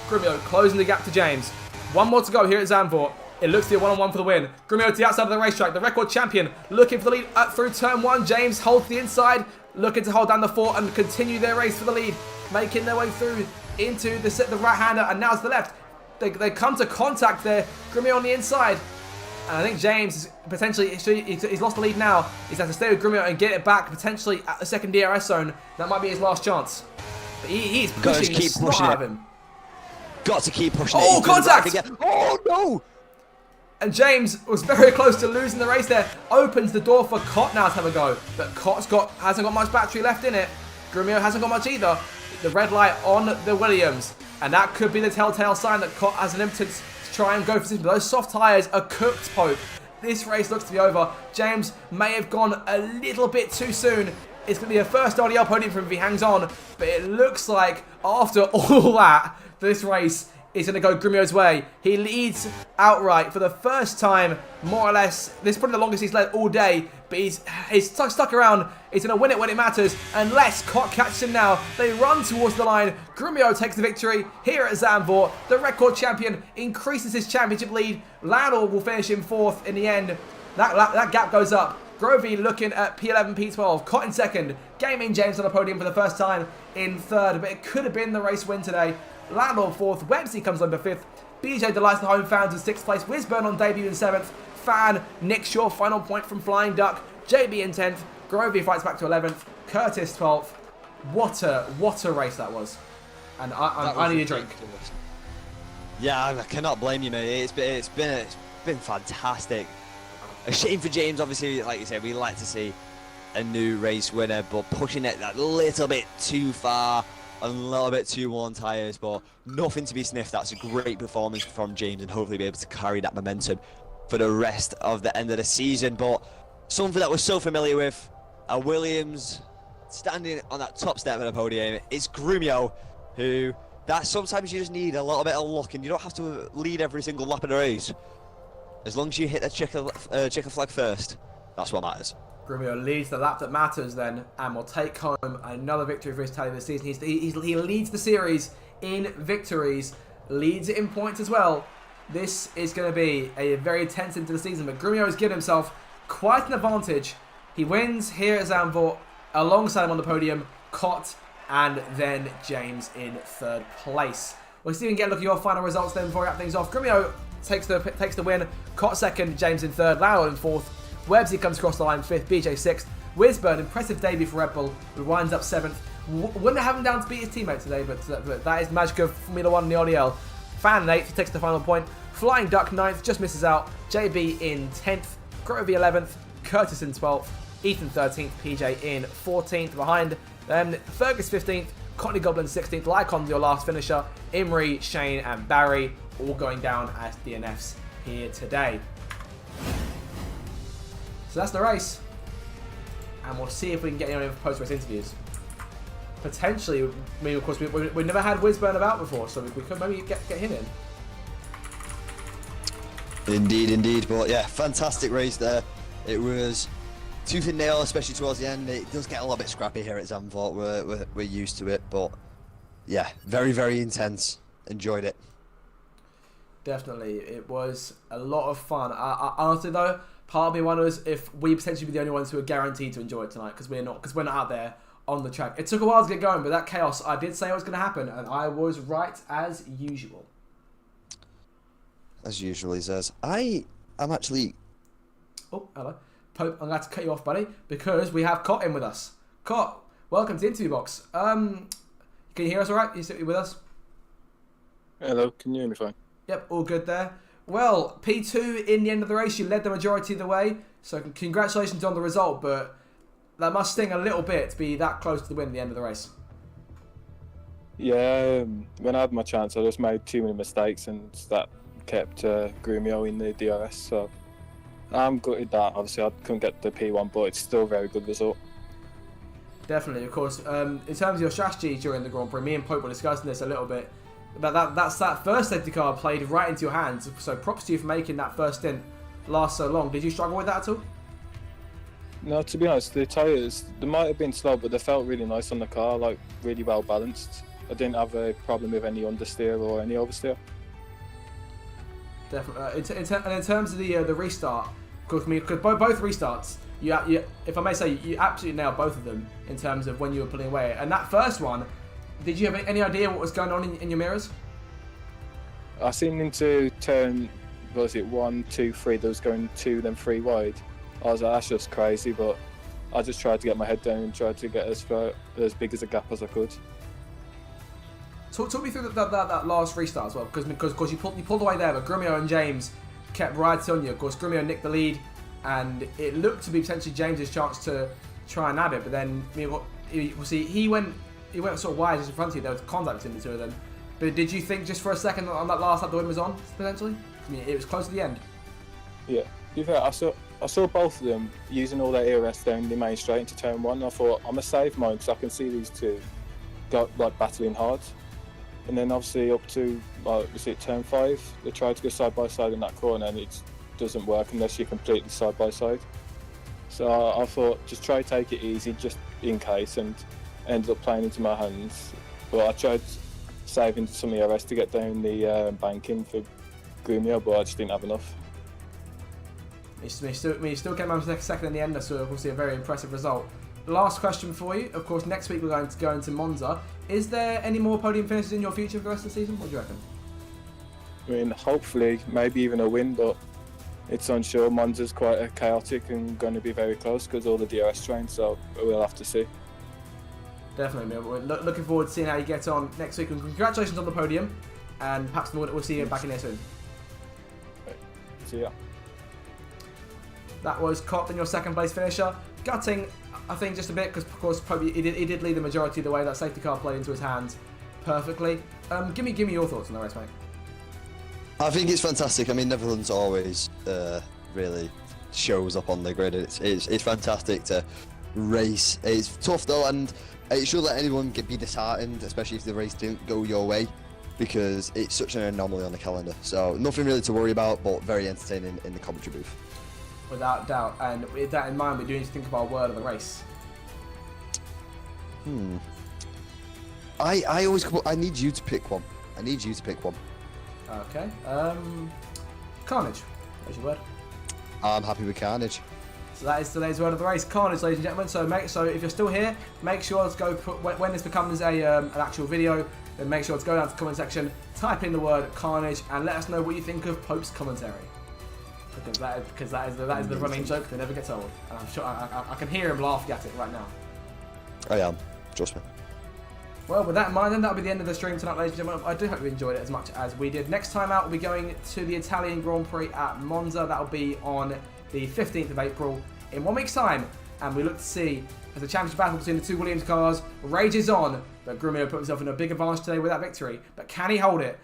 Grumio closing the gap to James. One more to go here at Zandvoort. It looks to be a one-on-one for the win. Grumio to the outside of the racetrack. The record champion looking for the lead up through turn 1. James holds the inside, looking to hold down the fort and continue their race for the lead. Making their way through into the right-hander and now to the left. They come to contact there. Grumio on the inside. And I think James potentially, he's lost the lead now. He's had to stay with Grumio and get it back potentially at the second DRS zone. That might be his last chance. But he's pushing the snot out of him. Got to keep pushing it. Oh, contact! Oh, no! And James was very close to losing the race there. Opens the door for Cot now to have a go. But Cot's hasn't got much battery left in it. Grumio hasn't got much either. The red light on the Williams. And that could be the telltale sign that Cot has an impetus to try and go for this. But those soft tyres are cooked, Pope. This race looks to be over. James may have gone a little bit too soon. It's going to be a first RDL podium for him if he hangs on. But it looks like after all that, this race is going to go Grumio's way. He leads outright for the first time, more or less. This is probably the longest he's led all day, but he's stuck around. He's going to win it when it matters, unless Cot catches him now. They run towards the line. Grumio takes the victory here at Zandvoort. The record champion increases his championship lead. Landau will finish in 4th in the end. That gap goes up. Grovey looking at P11, P12. Cot in 2nd. Gaming James on the podium for the first time in 3rd, but it could have been the race win today. Landau 4th, Websy comes under 5th, BJ delights the home fans in 6th place, Wisburn on debut in 7th, Fan, Nick Shaw final point from Flying Duck, JB in 10th, Grovey fights back to 11th, Curtis 12th. What a race that was. And I need a drink. Yeah, I cannot blame you, mate. It's been fantastic. A shame for James, obviously, like you said, we like to see a new race winner, but pushing it that little bit too far, a little bit too worn tyres, but nothing to be sniffed. That's a great performance from James and hopefully be able to carry that momentum for the rest of the end of the season. But something that we're so familiar with, a Williams standing on that top step of the podium, it's Grumio, who that sometimes you just need a little bit of luck and you don't have to lead every single lap of the race. As long as you hit the checker flag first, that's what matters. Grumio leads the lap that matters then, and will take home another victory for his tally this season. He leads the series in victories, leads it in points as well. This is going to be a very tense into the season, but Grumio has given himself quite an advantage. He wins here at Zandvoort, alongside him on the podium, Cot, and then James in 3rd place. We'll see if we can get a look at your final results then before we wrap things off. Grumio takes the win, Cot 2nd, James in 3rd, Lau in 4th. Websy comes across the line 5th, BJ 6th. Wisburn, impressive debut for Red Bull, who winds up 7th. Wouldn't have him down to beat his teammate today, but that is magic of Formula 1 in the RDL. Fan 8th takes the final point. Flying Duck 9th, just misses out. JB in 10th. Grovey 11th. Curtis in 12th. Ethan 13th. PJ in 14th. Behind them, Fergus 15th. Courtney Goblin 16th. Lycon, your last finisher. Imri, Shane, and Barry all going down as DNFs here today. So that's the race. And we'll see if we can get any post-race interviews. Potentially, I mean, of course, we've never had Wizburn about before, so we could maybe get him in. Indeed. But yeah, fantastic race there. It was tooth and nail, especially towards the end. It does get a little bit scrappy here at Zandvoort. We're used to it, but yeah, very intense. Enjoyed it. Definitely, it was a lot of fun. Honestly, though, part of me wonders if we potentially be the only ones who are guaranteed to enjoy it tonight, because we're not out there on the track. It took a while to get going, but that chaos, I did say it was going to happen, and I was right as usual. As usual, he says. I am actually... Oh, hello. Pope, I'm going to cut you off, buddy, because we have Cot in with us. Cot, welcome to the interview box. Can you hear us all right? You sit with us? Hello, can you hear me fine? Yep, all good there. Well, P2 in the end of the race, you led the majority of the way, so congratulations on the result, but that must sting a little bit to be that close to the win at the end of the race. Yeah, when I had my chance, I just made too many mistakes, and that kept Grumio in the DRS, so I'm gutted that obviously I couldn't get the P1, but it's still a very good result. Definitely, of course. In terms of your strategy during the Grand Prix, me and Pope were discussing this a little bit. That's that first safety car played right into your hands, so props to you for making that first stint last so long. Did you struggle with that at all? No, to be honest, the tyres, they might have been slow, but they felt really nice on the car, like really well balanced. I didn't have a problem with any understeer or any oversteer. Definitely. And in terms of the restart, because both restarts, you, if I may say, you absolutely nailed both of them in terms of when you were pulling away. And that first one, did you have any idea what was going on in your mirrors? I seen into turn, what was it, 1, 2, 3, that was going 2, then 3 wide. I was like, that's just crazy, but I just tried to get my head down and tried to get as big as a gap as I could. Talk me through that last restart as well, because you pulled away there, but Grumio and James kept right on you. Of course, Grumio nicked the lead, and it looked to be potentially James's chance to try and nab it, but then he went sort of wide just in front of you. There was contact between the two of them. But did you think just for a second on that last lap the wind was on, potentially? I mean, it was close to the end. Yeah, to be fair, I saw both of them using all their ERS down the main straight into turn 1. I thought, I'm going to save mine because I can see these two like battling hard. And then obviously up to, was it turn 5? They tried to go side by side in that corner, and it doesn't work unless you're completely side by side. So I thought, just try to take it easy, just in case, and ended up playing into my hands. But I tried saving some ERS to get down the banking for Grumio, but I just didn't have enough. You still came out second in the end, so obviously a very impressive result. Last question for you. Of course, next week we're going to go into Monza. Is there any more podium finishes in your future for the rest of the season? What do you reckon? I mean, hopefully, maybe even a win, but it's unsure. Monza's quite chaotic and going to be very close because all the DRS trains, so we'll have to see. Definitely. We're looking forward to seeing how you get on next week. And congratulations on the podium, and perhaps we'll see you back in here soon. Right. See ya. That was Cop in your second place finisher. Gutting, I think, just a bit, because of course Pope, he did lead the majority of the way. That safety car played into his hands perfectly. Give me your thoughts on the race, mate. I think it's fantastic. I mean, Netherlands always really shows up on the grid. It's fantastic to race. It's tough though, and it should let anyone be disheartened, especially if the race didn't go your way, because it's such an anomaly on the calendar. So nothing really to worry about, but very entertaining in the commentary booth. Without doubt, and with that in mind, we do need to think about word of the race. I need you to pick one. Okay. Carnage. There's your word. I'm happy with Carnage. So that is today's word of the race, Carnage, ladies and gentlemen. So if you're still here, make sure to go when this becomes an actual video, then make sure to go down to the comment section, type in the word Carnage, and let us know what you think of Pope's commentary. Because that is the running joke that never gets old, and I'm sure I can hear him laughing at it right now. I am. Trust me. Well, with that in mind, then that'll be the end of the stream tonight, ladies and gentlemen. I do hope you enjoyed it as much as we did. Next time out, we'll be going to the Italian Grand Prix at Monza. That'll be on the 15th of April in 1 week's time. And we look to see as the championship battle between the two Williams cars rages on. But Grumio put himself in a big advantage today with that victory. But can he hold it?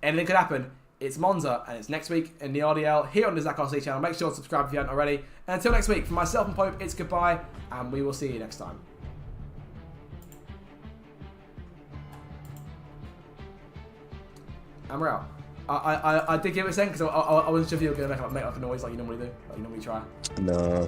Anything could happen. It's Monza, and it's next week in the RDL here on the Zach RC channel. Make sure to subscribe if you haven't already. And until next week, from myself and Pope, it's goodbye, and we will see you next time. And we're out. I did give it a second because I wasn't sure if you were going to make like a noise like you normally do, like you normally try. No.